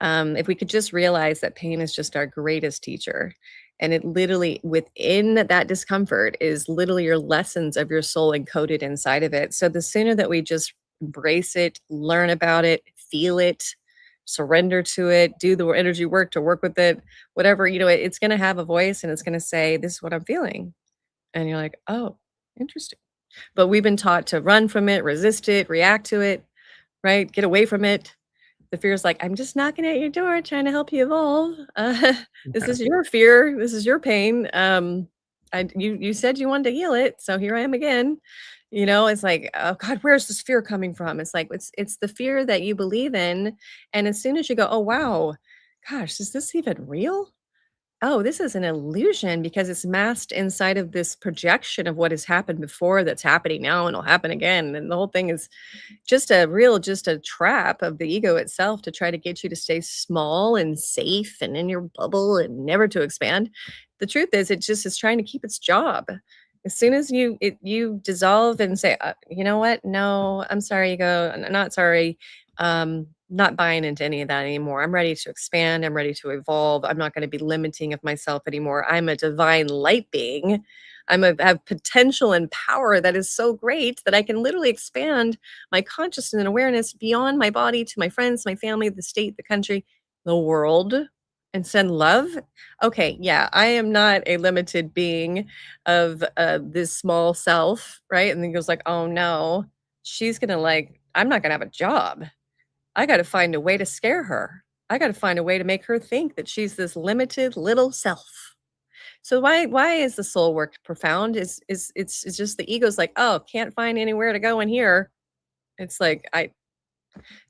S2: if we could just realize that pain is just our greatest teacher, and it literally within that discomfort is literally your lessons of your soul encoded inside of it. So the sooner that we just embrace it, learn about it, feel it, surrender to it, do the energy work to work with it, whatever, it's going to have a voice and it's going to say, this is what I'm feeling. And you're like, oh, interesting. But we've been taught to run from it, resist it, react to it, right? Get away from it. The fear is like, I'm just knocking at your door trying to help you evolve. This is your fear. This is your pain. You said you wanted to heal it, so here I am again. It's like, oh God, where's this fear coming from? It's like it's the fear that you believe in, and as soon as you go, oh wow, gosh, is this even real? Oh, this is an illusion because it's masked inside of this projection of what has happened before that's happening now and will happen again. And the whole thing is just a trap of the ego itself to try to get you to stay small and safe and in your bubble and never to expand. The truth is it just is trying to keep its job. As soon as you dissolve and say, you know what? No, I'm sorry, ego. Not sorry. Not buying into any of that anymore. I'm ready to expand. I'm ready to evolve. I'm not going to be limiting of myself anymore. I'm a divine light being. Have potential and power that is so great that I can literally expand my consciousness and awareness beyond my body to my friends, my family, the state, the country, the world, and send love. Okay, yeah, I am not a limited being of this small self, right? And then he goes like, oh no, she's gonna like, I'm not gonna have a job. I got to find a way to scare her. I got to find a way to make her think that she's this limited little self. So why is the soul work profound? It's just the ego's like, oh, can't find anywhere to go in here. It's like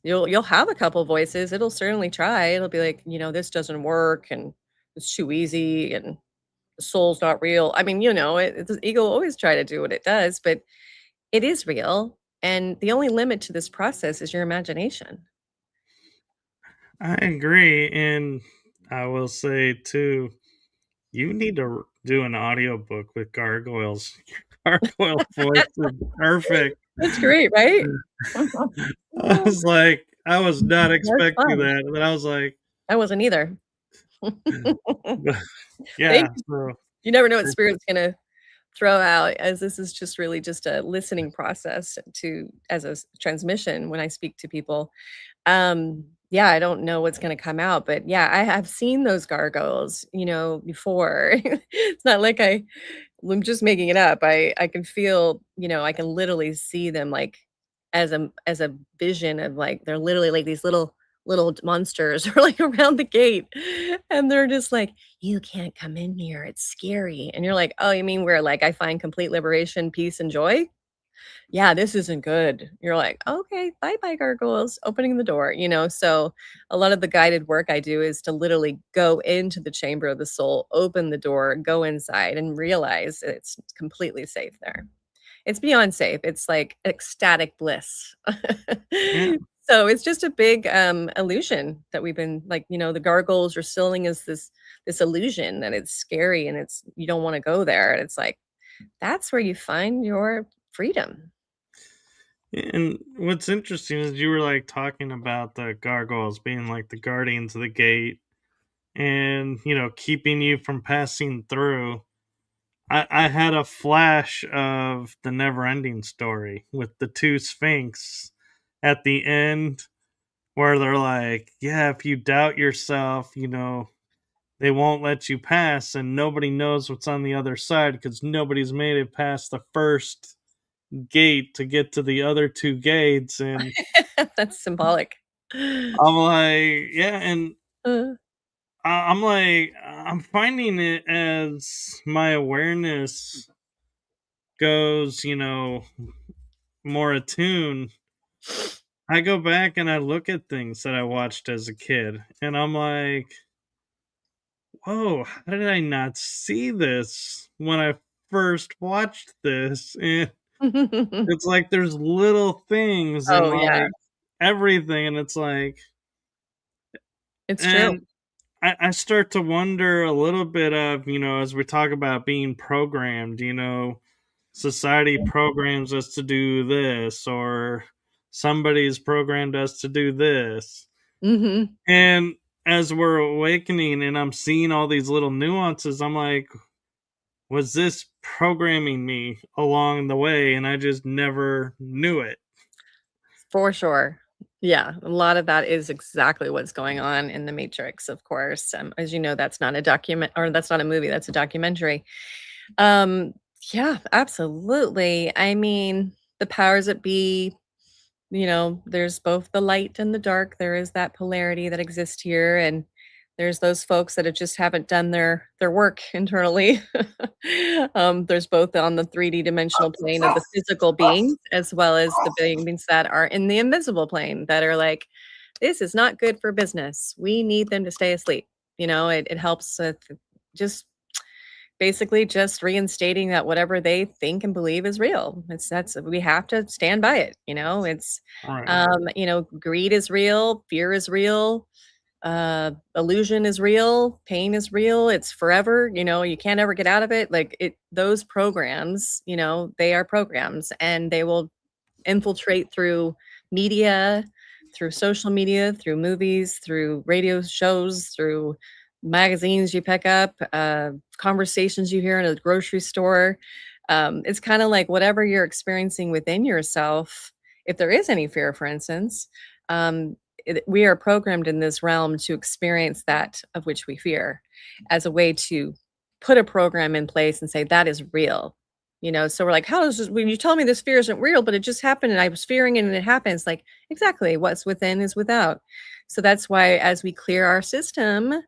S2: you'll have a couple voices. It'll certainly try. It'll be like, this doesn't work and it's too easy and the soul's not real. I mean, the ego will always try to do what it does, but it is real. And the only limit to this process is your imagination.
S1: I agree. And I will say too, you need to do an audiobook with gargoyles. Your gargoyle voice is perfect.
S2: That's great, right?
S1: I was like, I was not
S2: That's
S1: expecting
S2: fun.
S1: that. And I was like,
S2: I wasn't either.
S1: yeah.
S2: Thank you.
S1: So
S2: You never know what spirit's gonna throw out, as this is just really just a listening process to as a transmission when I speak to people. Yeah, I don't know what's gonna come out, but yeah, I have seen those gargoyles, before. It's not like I'm just making it up. I can feel, I can literally see them like as a vision of like they're literally like these little monsters are like around the gate and they're just like, you can't come in here. It's scary. And you're like, oh, you mean where like I find complete liberation, peace, and joy? Yeah, this isn't good. You're like, okay, bye bye, gargoyles, opening the door, So a lot of the guided work I do is to literally go into the chamber of the soul, open the door, go inside, and realize it's completely safe there. It's beyond safe. It's like ecstatic bliss.
S1: yeah.
S2: So it's just a big illusion that we've been like, the gargoyles are selling us this illusion that it's scary and it's you don't want to go there. And it's like, that's where you find your freedom.
S1: And what's interesting is you were like talking about the gargoyles being like the guardians of the gate and, keeping you from passing through. I had a flash of the never ending story with the two Sphinx at the end where they're like, yeah, if you doubt yourself, they won't let you pass, and nobody knows what's on the other side because nobody's made it past the first gate to get to the other two gates. And
S2: That's symbolic.
S1: I'm like, yeah, and
S2: Uh,
S1: I'm like, I'm finding it as my awareness goes, more attuned. I go back and I look at things that I watched as a kid, and I'm like, whoa, how did I not see this when I first watched this? And it's like there's little things and
S2: Oh, yeah.
S1: like everything, and it's like,
S2: It's true.
S1: and I start to wonder a little bit of, as we talk about being programmed, society programs us to do this, or somebody's programmed us to do this.
S2: Mhm.
S1: And as we're awakening and I'm seeing all these little nuances, I'm like, was this programming me along the way? And I just never knew it.
S2: For sure. Yeah, a lot of that is exactly what's going on in The Matrix, of course. As you know, that's not a document or that's not a movie, that's a documentary. Um, yeah, absolutely. I mean, the powers that be, there's both the light and the dark. There is that polarity that exists here, and there's those folks that have just haven't done their work internally. There's both on the 3D dimensional plane of the physical beings, as well as the beings that are in the invisible plane that are like, this is not good for business. We need them to stay asleep. It helps with just basically just reinstating that whatever they think and believe is real. That's we have to stand by it, It's
S1: Right.
S2: greed is real, fear is real, illusion is real, pain is real, it's forever, you can't ever get out of it. Like those programs, they are programs and they will infiltrate through media, through social media, through movies, through radio shows, through magazines you pick up, conversations you hear in a grocery store. It's kind of like whatever you're experiencing within yourself, if there is any fear, for instance, we are programmed in this realm to experience that of which we fear as a way to put a program in place and say that is real. So we're like, how does this, when you tell me this fear isn't real, but it just happened and I was fearing it and it happens, like, exactly, what's within is without. So that's why as we clear our system,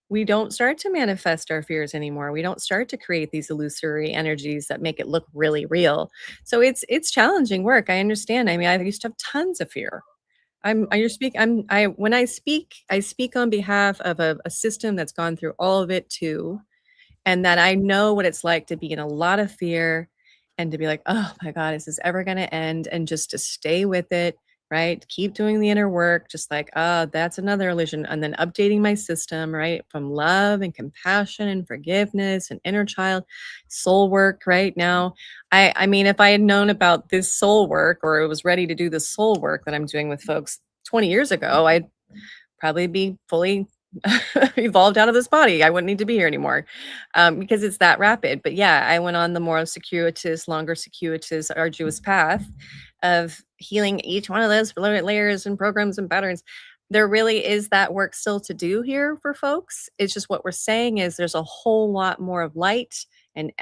S2: we don't start to manifest our fears anymore. We don't start to create these illusory energies that make it look really real. So it's challenging work. I understand. I mean, I used to have tons of fear. I speak I when I speak on behalf of a system that's gone through all of it too, and that I know what it's like to be in a lot of fear and to be like, "Oh my god, is this ever gonna end?" And just to stay with it, right? Keep doing the inner work, just like, "Oh, that's another illusion," and then updating my system, right? From love and compassion and forgiveness and inner child, soul work right now. I mean, if I had known about this soul work or was ready to do the soul work that I'm doing with folks 20 years ago, I'd probably be fully evolved out of this body. I wouldn't need to be here anymore, because it's that rapid. But yeah, I went on the more circuitous, longer circuitous, arduous path of healing each one of those layers and programs and patterns. There really is that work still to do here for folks. It's just what we're saying is there's a whole lot more of light and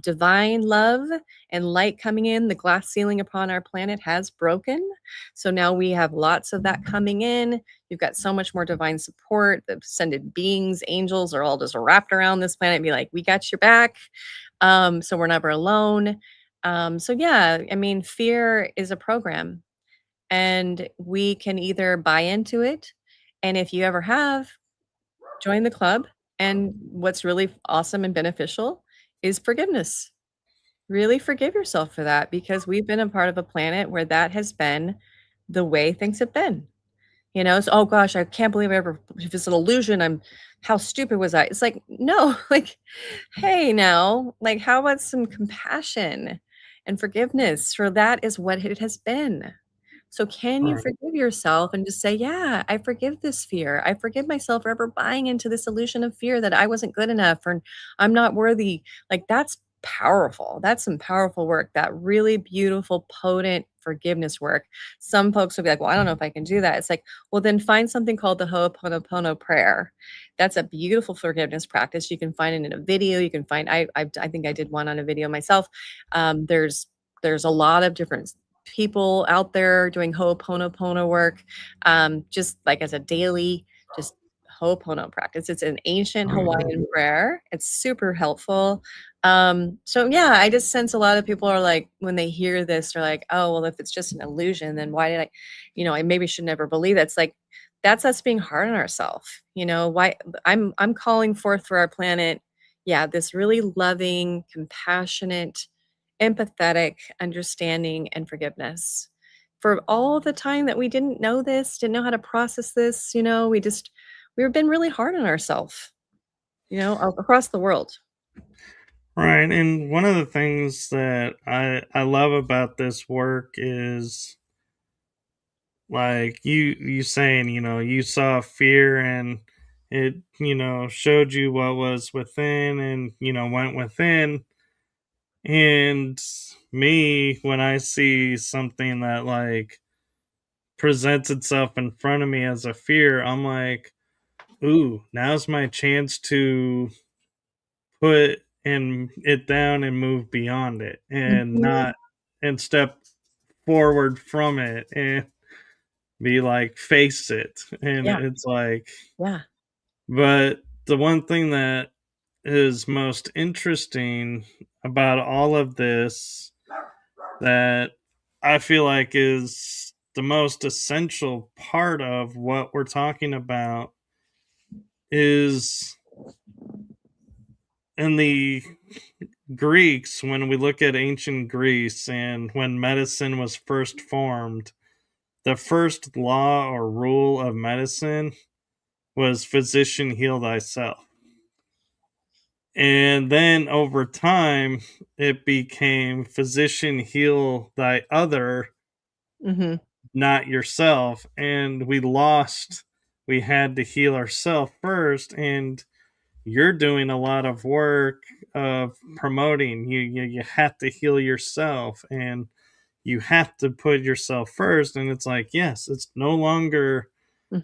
S2: divine love and light coming in. The glass ceiling upon our planet has broken. So now we have lots of that coming in. You've got so much more divine support. The ascended beings, angels are all just wrapped around this planet and be like, we got your back. So we're never alone. So yeah, I mean, fear is a program and we can either buy into it. And if you ever have, join the club. And what's really awesome and beneficial is forgiveness. Really forgive yourself for that because we've been a part of a planet where that has been the way things have been. So, "Oh gosh, I can't believe I ever if it's an illusion, how stupid was I?" It's like, "No, like, hey now, like, how about some compassion and forgiveness for that is what it has been." So can you
S1: Right.
S2: forgive yourself and just say, "Yeah, I forgive this fear. I forgive myself for ever buying into this illusion of fear that I wasn't good enough or I'm not worthy." Like that's powerful. That's some powerful work. That really beautiful, potent forgiveness work. Some folks will be like, "Well, I don't know if I can do that." It's like, well, then find something called the Ho'oponopono prayer. That's a beautiful forgiveness practice. You can find it in a video. You can find I think I did one on a video myself. There's a lot of different people out there doing Ho'oponopono work, just like as a daily, just Ho'opono practice. It's an ancient Hawaiian prayer. It's super helpful. So yeah, I just sense a lot of people are like, when they hear this, they're like, oh, well, if it's just an illusion, then why did I maybe should never believe that. It's like, that's us being hard on ourselves. Why I'm calling forth for our planet. Yeah, this really loving, compassionate, empathetic understanding and forgiveness for all the time that we didn't know this, didn't know how to process this, we've been really hard on ourselves, across the world.
S1: Right. And one of the things that I love about this work is like you saying, you saw fear and it, showed you what was within and, went within. And me, when I see something that like presents itself in front of me as a fear, I'm like, ooh, now's my chance to put it down and move beyond it and
S2: Mhm.
S1: not and step forward from it and be like face it. And
S2: Yeah,
S1: it's like,
S2: yeah.
S1: but the one thing that is most interesting about all of this that I feel like is the most essential part of what we're talking about is in the Greeks, when we look at ancient Greece and when medicine was first formed, the first law or rule of medicine was physician heal thyself. And then over time, it became physician heal thy other,
S2: Mhm,
S1: not yourself. And we had to heal ourselves first. And you're doing a lot of work of promoting. You have to heal yourself and you have to put yourself first. And it's like, yes, it's no longer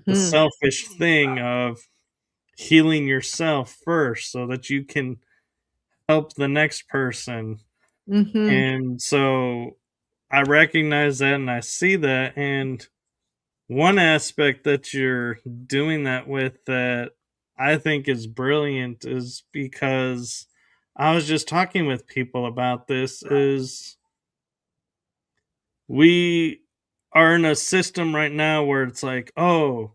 S1: the
S2: mhm,
S1: selfish thing of healing yourself first so that you can help the next person.
S2: mhm,
S1: And so I recognize that and I see that. And one aspect that you're doing that with that I think is brilliant is because I was just talking with people about this is we are in a system right now where it's like, oh,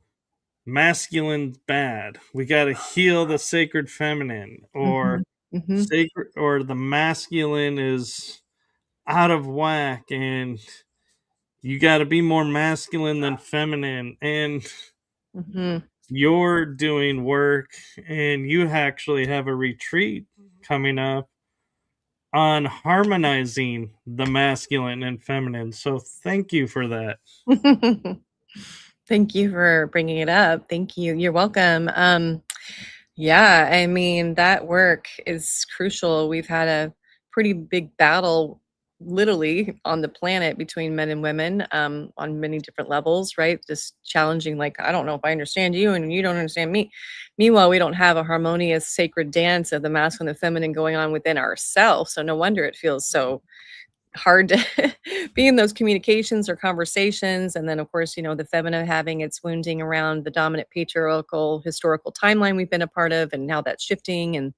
S1: masculine's bad. We got to heal the sacred feminine or
S2: mhm, mhm,
S1: sacred or the masculine is out of whack and you got to be more masculine than feminine and
S2: mhm,
S1: you're doing work and you actually have a retreat coming up on harmonizing the masculine and feminine. So thank you for that.
S2: mhm. Thank you for bringing it up. Thank you. You're welcome. Yeah, I mean, that work is crucial. We've had a pretty big battle literally on the planet between men and women on many different levels, right? Just challenging, like, I don't know if I understand you and you don't understand me. Meanwhile, we don't have a harmonious sacred dance of the masculine and the feminine going on within ourselves. So no wonder it feels so hard to be in those communications or conversations. And then, of course, the feminine having its wounding around the dominant patriarchal historical timeline we've been a part of, and now that's shifting, and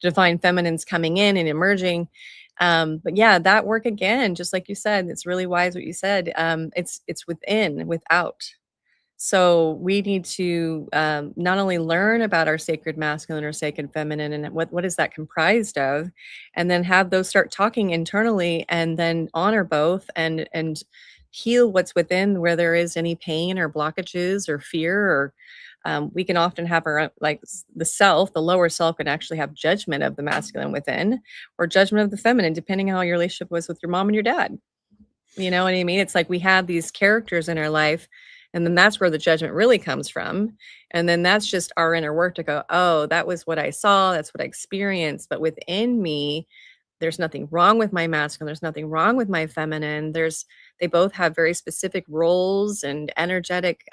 S2: divine feminines coming in and emerging. But yeah, that work again, just like you said, it's really wise what you said. It's within, without. So we need to not only learn about our sacred masculine or sacred feminine and what is that comprised of, and then have those start talking internally, and then honor both and heal what's within where there is any pain or blockages or fear or we can often have our the self, the lower self can actually have judgment of the masculine within or judgment of the feminine, depending on how your relationship was with your mom and your dad. You know what I mean? It's like we have these characters in our life, and then that's where the judgment really comes from. And then that's just our inner work to go, oh, that was what I saw, that's what I experienced. But within me, there's nothing wrong with my masculine, there's nothing wrong with my feminine. They both have very specific roles and energetic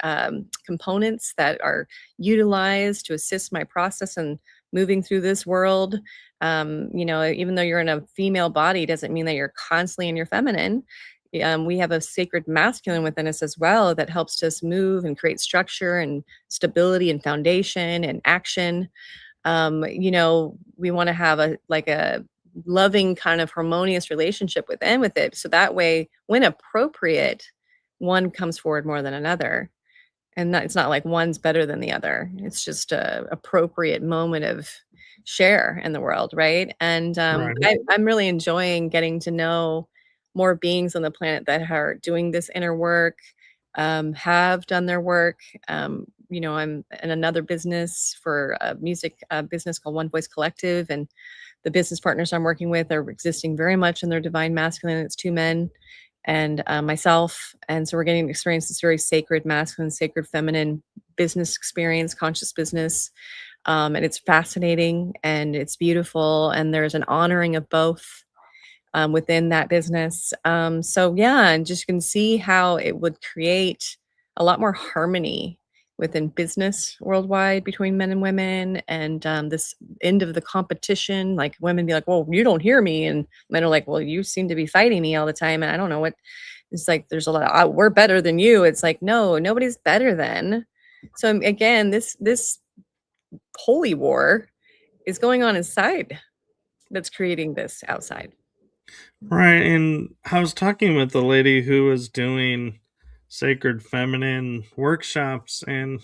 S2: components that are utilized to assist my process and moving through this world. Even though you're in a female body doesn't mean that you're constantly in your feminine. We have a sacred masculine within us as well that helps us move and create structure and stability and foundation and action. We want to have a loving kind of harmonious relationship with it. So that way, when appropriate, one comes forward more than another. And it's not like one's better than the other. It's just a appropriate moment of share in the world, right? And
S1: Right.
S2: I'm really enjoying getting to know more beings on the planet that are doing this inner work, have done their work. I'm in another business for a music business called One Voice Collective, and the business partners I'm working with are existing very much in their divine masculine. It's two men and myself. And so we're getting to experience this very sacred masculine, sacred feminine business experience, conscious business. And it's fascinating and it's beautiful. And there's an honoring of both within that business. So, yeah, and just can see how it would create. a lot more harmony within business worldwide between men and women, and this end of the competition, like women be like, well, you don't hear me, and men are like, well, you seem to be fighting me all the time, and I don't know what. It's like there's a lot of, we're better than you. It's like, no, nobody's better than. So again, this holy war is going on inside, that's creating this outside.
S1: Right, and I was talking with a lady who was doing sacred feminine workshops, and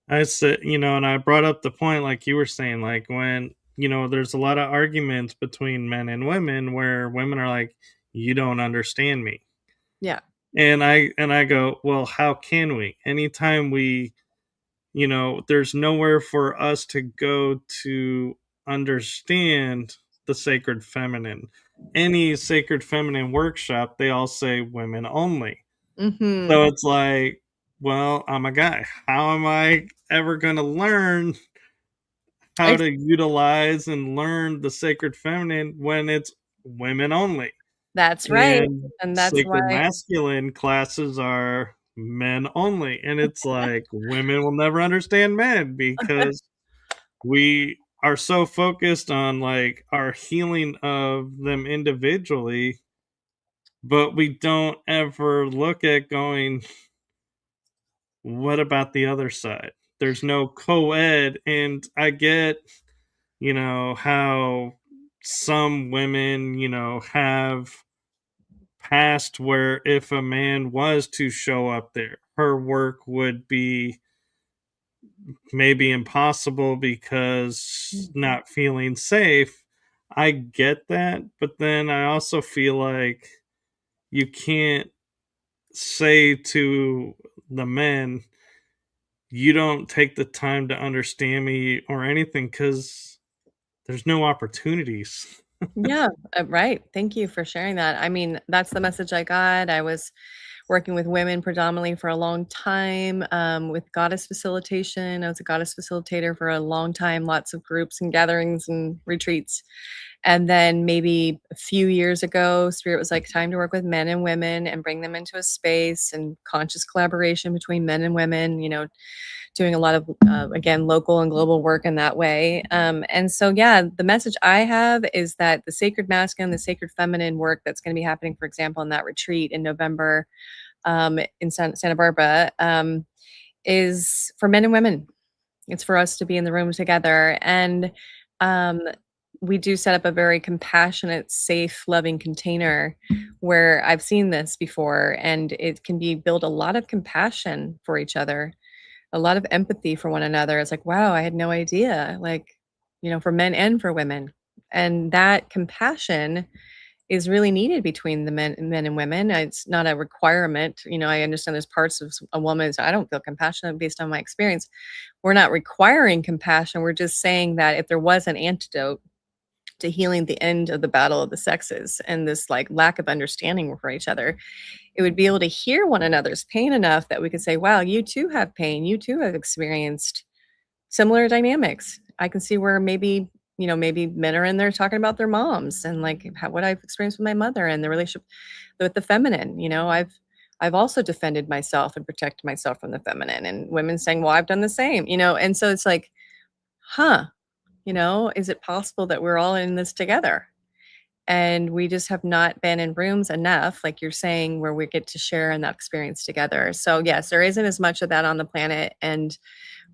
S1: I said, and I brought up the point like you were saying, like when, there's a lot of arguments between men and women where women are like, you don't understand me.
S2: Yeah.
S1: And I go, well, how can we? Anytime we, there's nowhere for us to go to understand the sacred feminine. Any sacred feminine workshop, they all say women only. So
S2: Hmm.
S1: it's like, well, I'm a guy. How am I ever going to learn how to utilize and learn the sacred feminine when it's women only?
S2: That's right,
S1: And
S2: and that's
S1: sacred
S2: why.
S1: masculine classes are men only. And it's like women will never understand men because we are so focused on like our healing of them individually, but we don't ever look at going, what about the other side? There's no co-ed, and I get, how some women, have past where if a man was to show up there, her work would be maybe impossible because
S2: Mhm.
S1: not feeling safe. I get that, but then I also feel like you can't say to the men, you don't take the time to understand me or anything because there's no opportunities.
S2: Yeah, right. Thank you for sharing that. I mean, that's the message I got. I was working with women predominantly for a long time, with goddess facilitation. I was a goddess facilitator for a long time, lots of groups and gatherings and retreats. And then maybe a few years ago, Spirit was like, time to work with men and women and bring them into a space and conscious collaboration between men and women, doing a lot of, again, local and global work in that way. And so, yeah, the message I have is that the sacred masculine, the sacred feminine work that's going to be happening, for example, in that retreat in November, in Santa Barbara, is for men and women. It's for us to be in the room together. And um, we do set up a very compassionate, safe, loving container where I've seen this before, and it can be build a lot of compassion for each other, a lot of empathy for one another. It's like, wow, I had no idea. Like, for men and for women. And that compassion is really needed between the men and women. It's not a requirement. I understand there's parts of a woman, so I don't feel compassionate based on my experience. We're not requiring compassion. We're just saying that if there was an antidote to healing the end of the battle of the sexes and this like lack of understanding for each other, it would be able to hear one another's pain enough that we could say, wow, you too have pain. You too have experienced similar dynamics. I can see where maybe men are in there talking about their moms and like what I've experienced with my mother and the relationship with the feminine. I've also defended myself and protected myself from the feminine, and women saying, well, I've done the same, and so it's like, huh, is it possible that we're all in this together? And we just have not been in rooms enough, like you're saying, where we get to share in that experience together. So yes, there isn't as much of that on the planet, and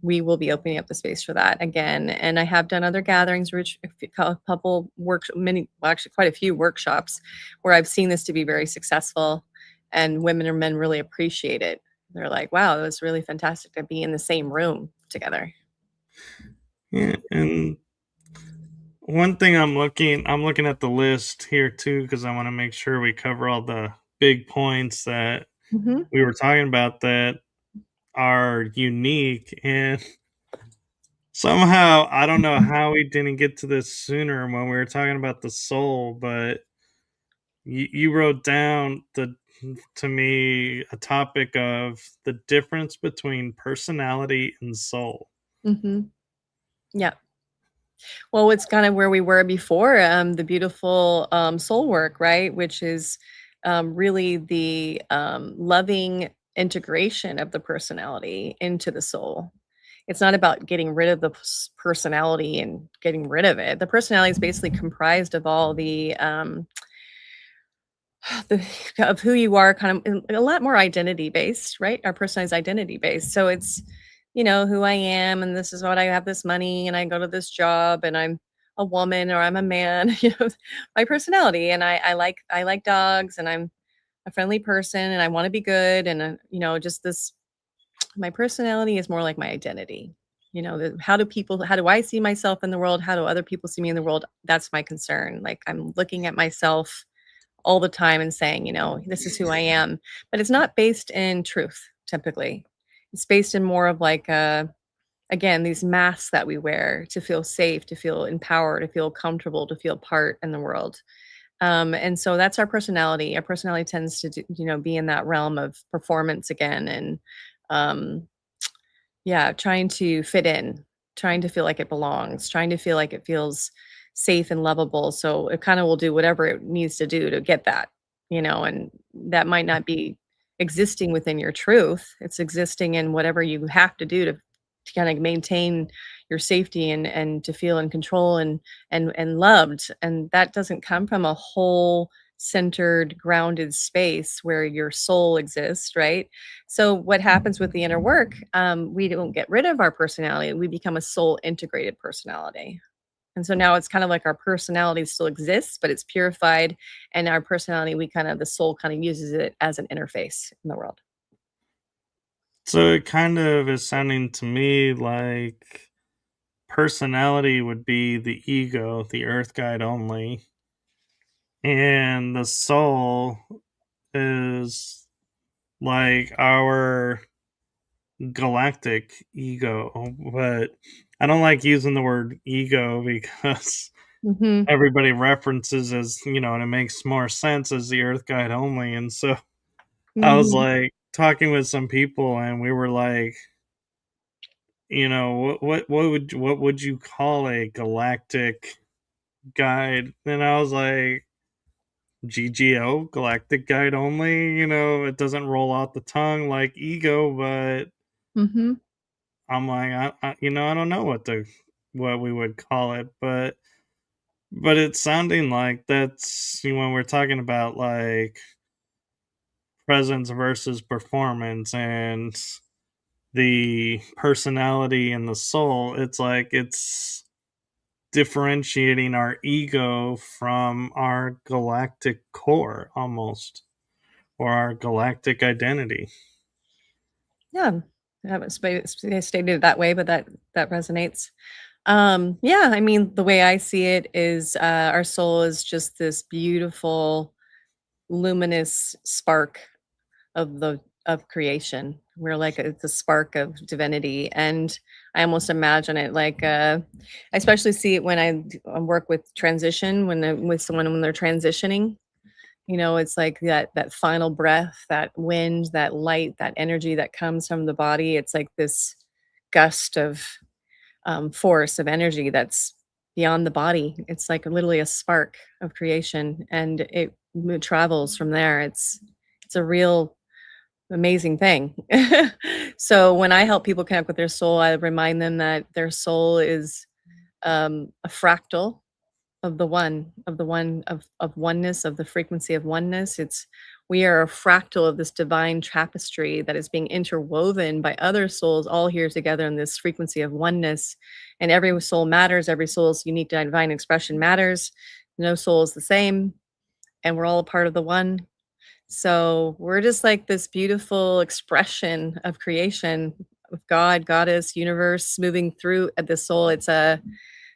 S2: we will be opening up the space for that again. And I have done other gatherings, which a couple many, well, actually quite a few workshops where I've seen this to be very successful, and women or men really appreciate it. They're like, wow, it was really fantastic to be in the same room together.
S1: Yeah, and one thing I'm looking at the list here too because I want to make sure we cover all the big points that
S2: Hmm.
S1: we were talking about that are unique, and somehow I don't know how we didn't get to this sooner when we were talking about the soul, but you wrote down the to me a topic of the difference between personality and soul.
S2: Hmm. Yeah. Well, it's kind of where we were before, the beautiful soul work, right? Which is really the loving. integration of the personality into the soul. It's not about getting rid of the personality and getting rid of it. The personality is basically comprised of all the of who you are, kind of a lot more identity based, right? Our personality is identity based. So it's, who I am, and this is what I have, this money, and I go to this job, and I'm a woman or I'm a man, my personality. And I like dogs, and I'm a friendly person, and I want to be good. And, just this, my personality is more like my identity. How do I see myself in the world? How do other people see me in the world? That's my concern. Like, I'm looking at myself all the time and saying, this is who I am. But it's not based in truth, typically. It's based in more of like, again, these masks that we wear to feel safe, to feel empowered, to feel comfortable, to feel part in the world. And so that's our personality. Our personality tends to, be in that realm of performance again, and um, yeah, trying to fit in, trying to feel like it belongs, trying to feel like it feels safe and lovable. So it kind of will do whatever it needs to do to get that, and that might not be existing within your truth. It's existing in whatever you have to do to kind of maintain your safety and to feel in control and loved. And that doesn't come from a whole centered, grounded space where your soul exists, right? So what happens with the inner work? We don't get rid of our personality. We become a soul integrated personality. And so now it's kind of like our personality still exists, but it's purified. And our personality, the soul kind of uses it as an interface in the world.
S1: So it kind of is sounding to me like personality would be the ego, the earth guide only, and the soul is like our galactic ego. But I don't like using the word ego because
S2: Hmm.
S1: everybody references as, and it makes more sense as the earth guide only. And so I was
S2: Hmm.
S1: like talking with some people and we were like, what would you call a galactic guide? And I was like, GGO, galactic guide only. It doesn't roll out the tongue like ego, but
S2: Hmm.
S1: I'm like, I don't know what we would call it, but it's sounding like that's when we're talking about like presence versus performance and the personality and the soul. It's like it's differentiating our ego from our galactic core almost, or our galactic identity.
S2: Yeah, I haven't stated it that way, but that resonates. Yeah, I mean, the way I see it is, our soul is just this beautiful, luminous spark of creation. It's a spark of divinity, and I almost imagine it like, I especially see it when I work with transition, with someone when they're transitioning. It's like that final breath, that wind, that light, that energy that comes from the body. It's like this gust of force of energy that's beyond the body. It's like literally a spark of creation, and it travels from there. It's a real amazing thing. So when I help people connect with their soul, I remind them that their soul is a fractal of oneness, of the frequency of oneness. We are a fractal of this divine tapestry that is being interwoven by other souls all here together in this frequency of oneness. And every soul matters, every soul's unique divine expression matters. No soul is the same, and we're all a part of the one. So we're just like this beautiful expression of creation, of God, goddess, universe moving through at the soul. It's a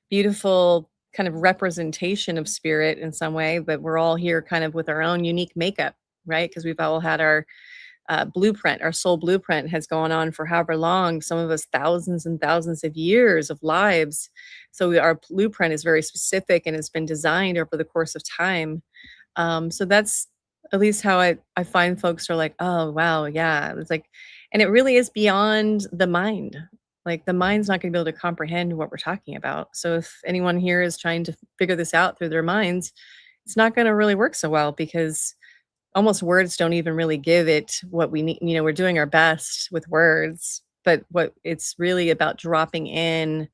S2: beautiful kind of representation of spirit in some way, but we're all here kind of with our own unique makeup, right? Because we've all had our blueprint, our soul blueprint has gone on for however long, some of us thousands and thousands of years of lives. So our blueprint is very specific and has been designed over the course of time. So that's at least how I find folks are like, oh, wow, yeah. It's like, and it really is beyond the mind. Like, the mind's not going to be able to comprehend what we're talking about. So if anyone here is trying to figure this out through their minds, it's not going to really work so well, because almost words don't even really give it what we need. We're doing our best with words, but what it's really about dropping in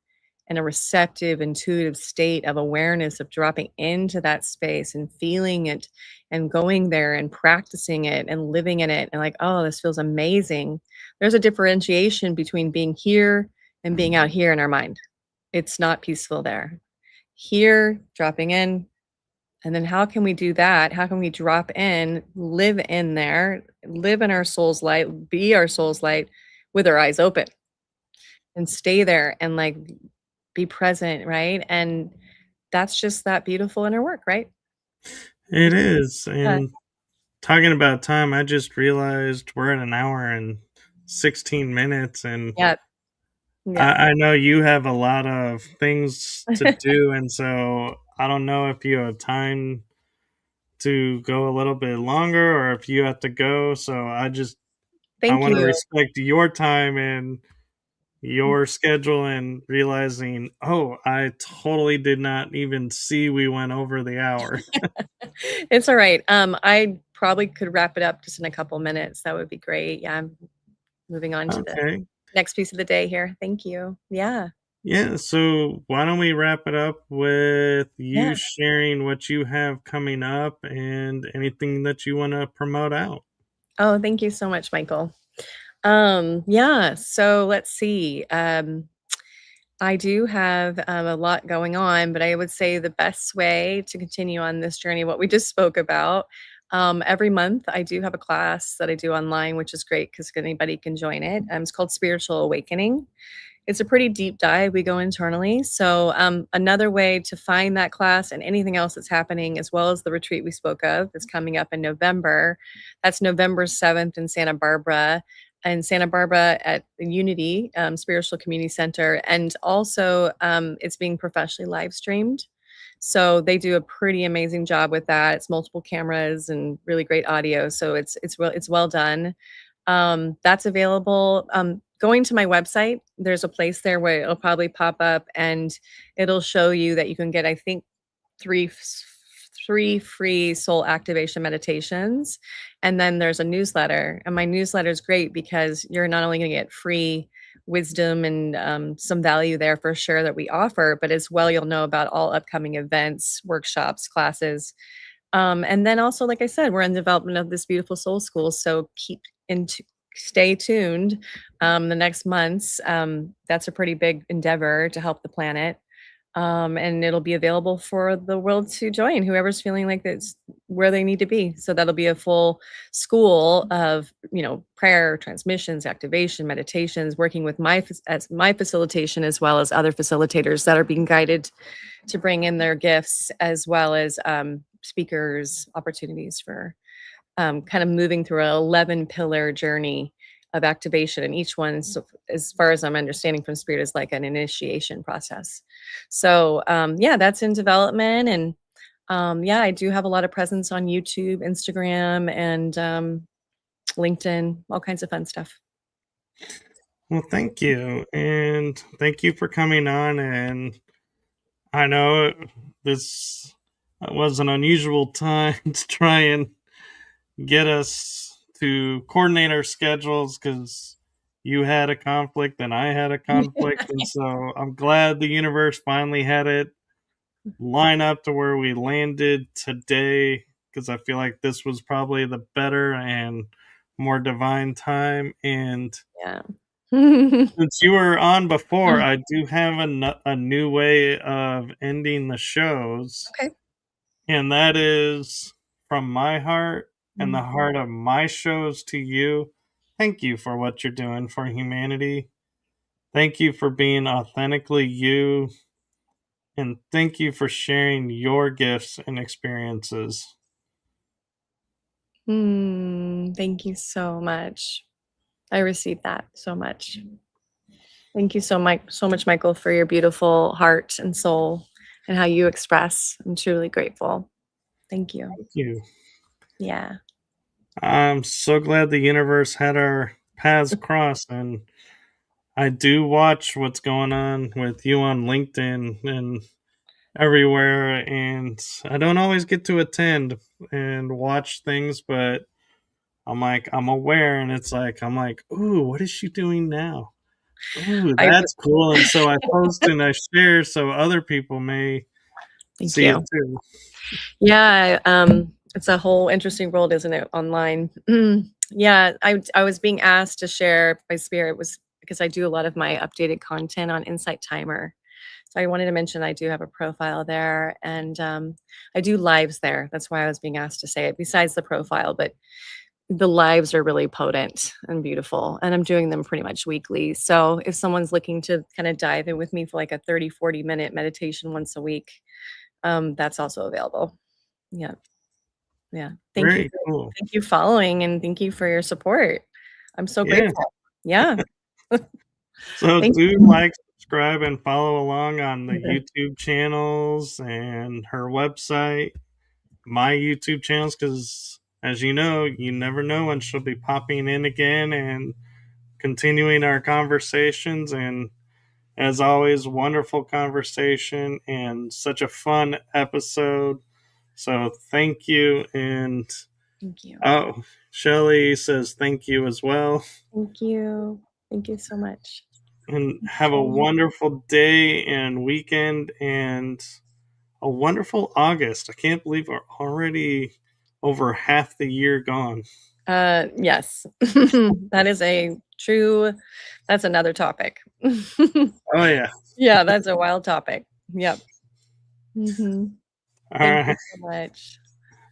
S2: a receptive, intuitive state of awareness, of dropping into that space and feeling it and going there and practicing it and living in it and like, oh, this feels amazing. There's a differentiation between being here and being out here in our mind. It's not peaceful there. Here, dropping in, and then how can we do that? How can we drop in, live in there, live in our soul's light, be our soul's light with our eyes open and stay there and like be present, right? And that's just that beautiful inner work, right?
S1: It is.
S2: Yeah.
S1: And talking about time, I just realized we're at an hour and 16 minutes, and
S2: Yeah. Yeah.
S1: I know you have a lot of things to do, and so I don't know if you have time to go a little bit longer or if you have to go. So I
S2: Thank
S1: want to
S2: you.
S1: respect your time and your schedule and realizing, oh, I totally did not even see we went over the hour.
S2: It's all right. I probably could wrap it up just in a couple minutes. That would be great. Yeah, I'm moving on to the
S1: Okay.
S2: next piece of the day here. Thank you. Yeah.
S1: Yeah, so why don't we wrap it up with you
S2: Yeah.
S1: sharing what you have coming up and anything that you want to promote out?
S2: Oh, thank you so much, Michael. Yeah, so let's see. I do have a lot going on, but I would say the best way to continue on this journey, what we just spoke about, every month I do have a class that I do online, which is great because anybody can join it. It's called Spiritual Awakening. It's a pretty deep dive. We go internally. So, another way to find that class and anything else that's happening, as well as the retreat we spoke of, that's coming up in November. That's November 7th in Santa Barbara. And Santa Barbara at the Unity Spiritual Community Center. And also, it's being professionally live streamed. So they do a pretty amazing job with that. It's multiple cameras and really great audio. So it's well done. That's available. Going to my website, there's a place there where it'll probably pop up and it'll show you that you can get, I think, three three free soul activation meditations, and then there's a newsletter. And my newsletter is great because you're not only going to get free wisdom and some value there for sure that we offer, but as well you'll know about all upcoming events, workshops, classes, and then also, like I said, we're in development of this beautiful soul school. So stay tuned. The next months, that's a pretty big endeavor to help the planet. And it'll be available for the world to join, whoever's feeling like that's where they need to be. So that'll be a full school of, prayer, transmissions, activation, meditations, working with as my facilitation, as well as other facilitators that are being guided to bring in their gifts, as well as speakers, opportunities for kind of moving through an 11 pillar journey of activation. And each one, so as far as I'm understanding from Spirit, is like an initiation process. So, yeah, that's in development. And yeah, I do have a lot of presence on YouTube, Instagram, and LinkedIn, all kinds of fun stuff.
S1: Well, thank you. And thank you for coming on. And I know this was an unusual time to try and get us to coordinate our schedules because you had a conflict and I had a conflict. And so I'm glad the universe finally had it line up to where we landed today because I feel like this was probably the better and more divine time. And
S2: Yeah.
S1: since you were on before, I do have a new way of ending the shows,
S2: Okay.
S1: and that is from my heart and the
S2: Mm.
S1: heart of my shows to you. Thank you for what you're doing for humanity. Thank you for being authentically you. And thank you for sharing your gifts and experiences.
S2: Thank you so much. I received that so much. Thank you so much, Michael, for your beautiful heart and soul and how you express. I'm truly grateful. Thank you.
S1: Thank you.
S2: Yeah.
S1: I'm so glad the universe had our paths cross, and I do watch what's going on with you on LinkedIn, and everywhere, and I don't always get to attend and watch things, but I'm like, I'm aware, and it's like, I'm like, ooh, what is she doing now? Ooh,
S2: I
S1: that's cool. And so I post and I share so other people may
S2: Thank
S1: see it
S2: you.
S1: too.
S2: Yeah, it's a whole interesting world, isn't it, online? Yeah, I was being asked to share my spirit was because I do a lot of my updated content on Insight Timer. So I wanted to mention I do have a profile there, and I do lives there. That's why I was being asked to say it. Besides the profile, but the lives are really potent and beautiful, and I'm doing them pretty much weekly. So if someone's looking to kind of dive in with me for like a 30, 40-minute meditation once a week, that's also available. Yeah. Yeah.
S1: Very cool.
S2: Thank you following, and thank you for your support. I'm so
S1: Yeah.
S2: grateful. Yeah.
S1: So
S2: Thank
S1: do
S2: you.
S1: like, subscribe, and follow along on the
S2: Okay.
S1: YouTube channels and her website, my YouTube channels, because as you never know when she'll be popping in again and continuing our conversations. And as always, wonderful conversation and such a fun episode. So thank you. And
S2: Thank you.
S1: oh, Shelly says thank you as well.
S2: Thank you. Thank you so much.
S1: And have a
S2: Pleasure.
S1: wonderful day and weekend and a wonderful August. I can't believe we're already over half the year gone.
S2: Yes. That is a true that's another topic.
S1: Oh, yeah.
S2: Yeah, that's a wild topic. Yep. Mhm.
S1: All
S2: Thank you
S1: right.
S2: so much.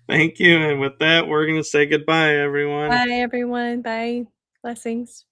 S1: Thank you. And with that, we're going to say goodbye, everyone.
S2: Bye, everyone. Bye. Blessings.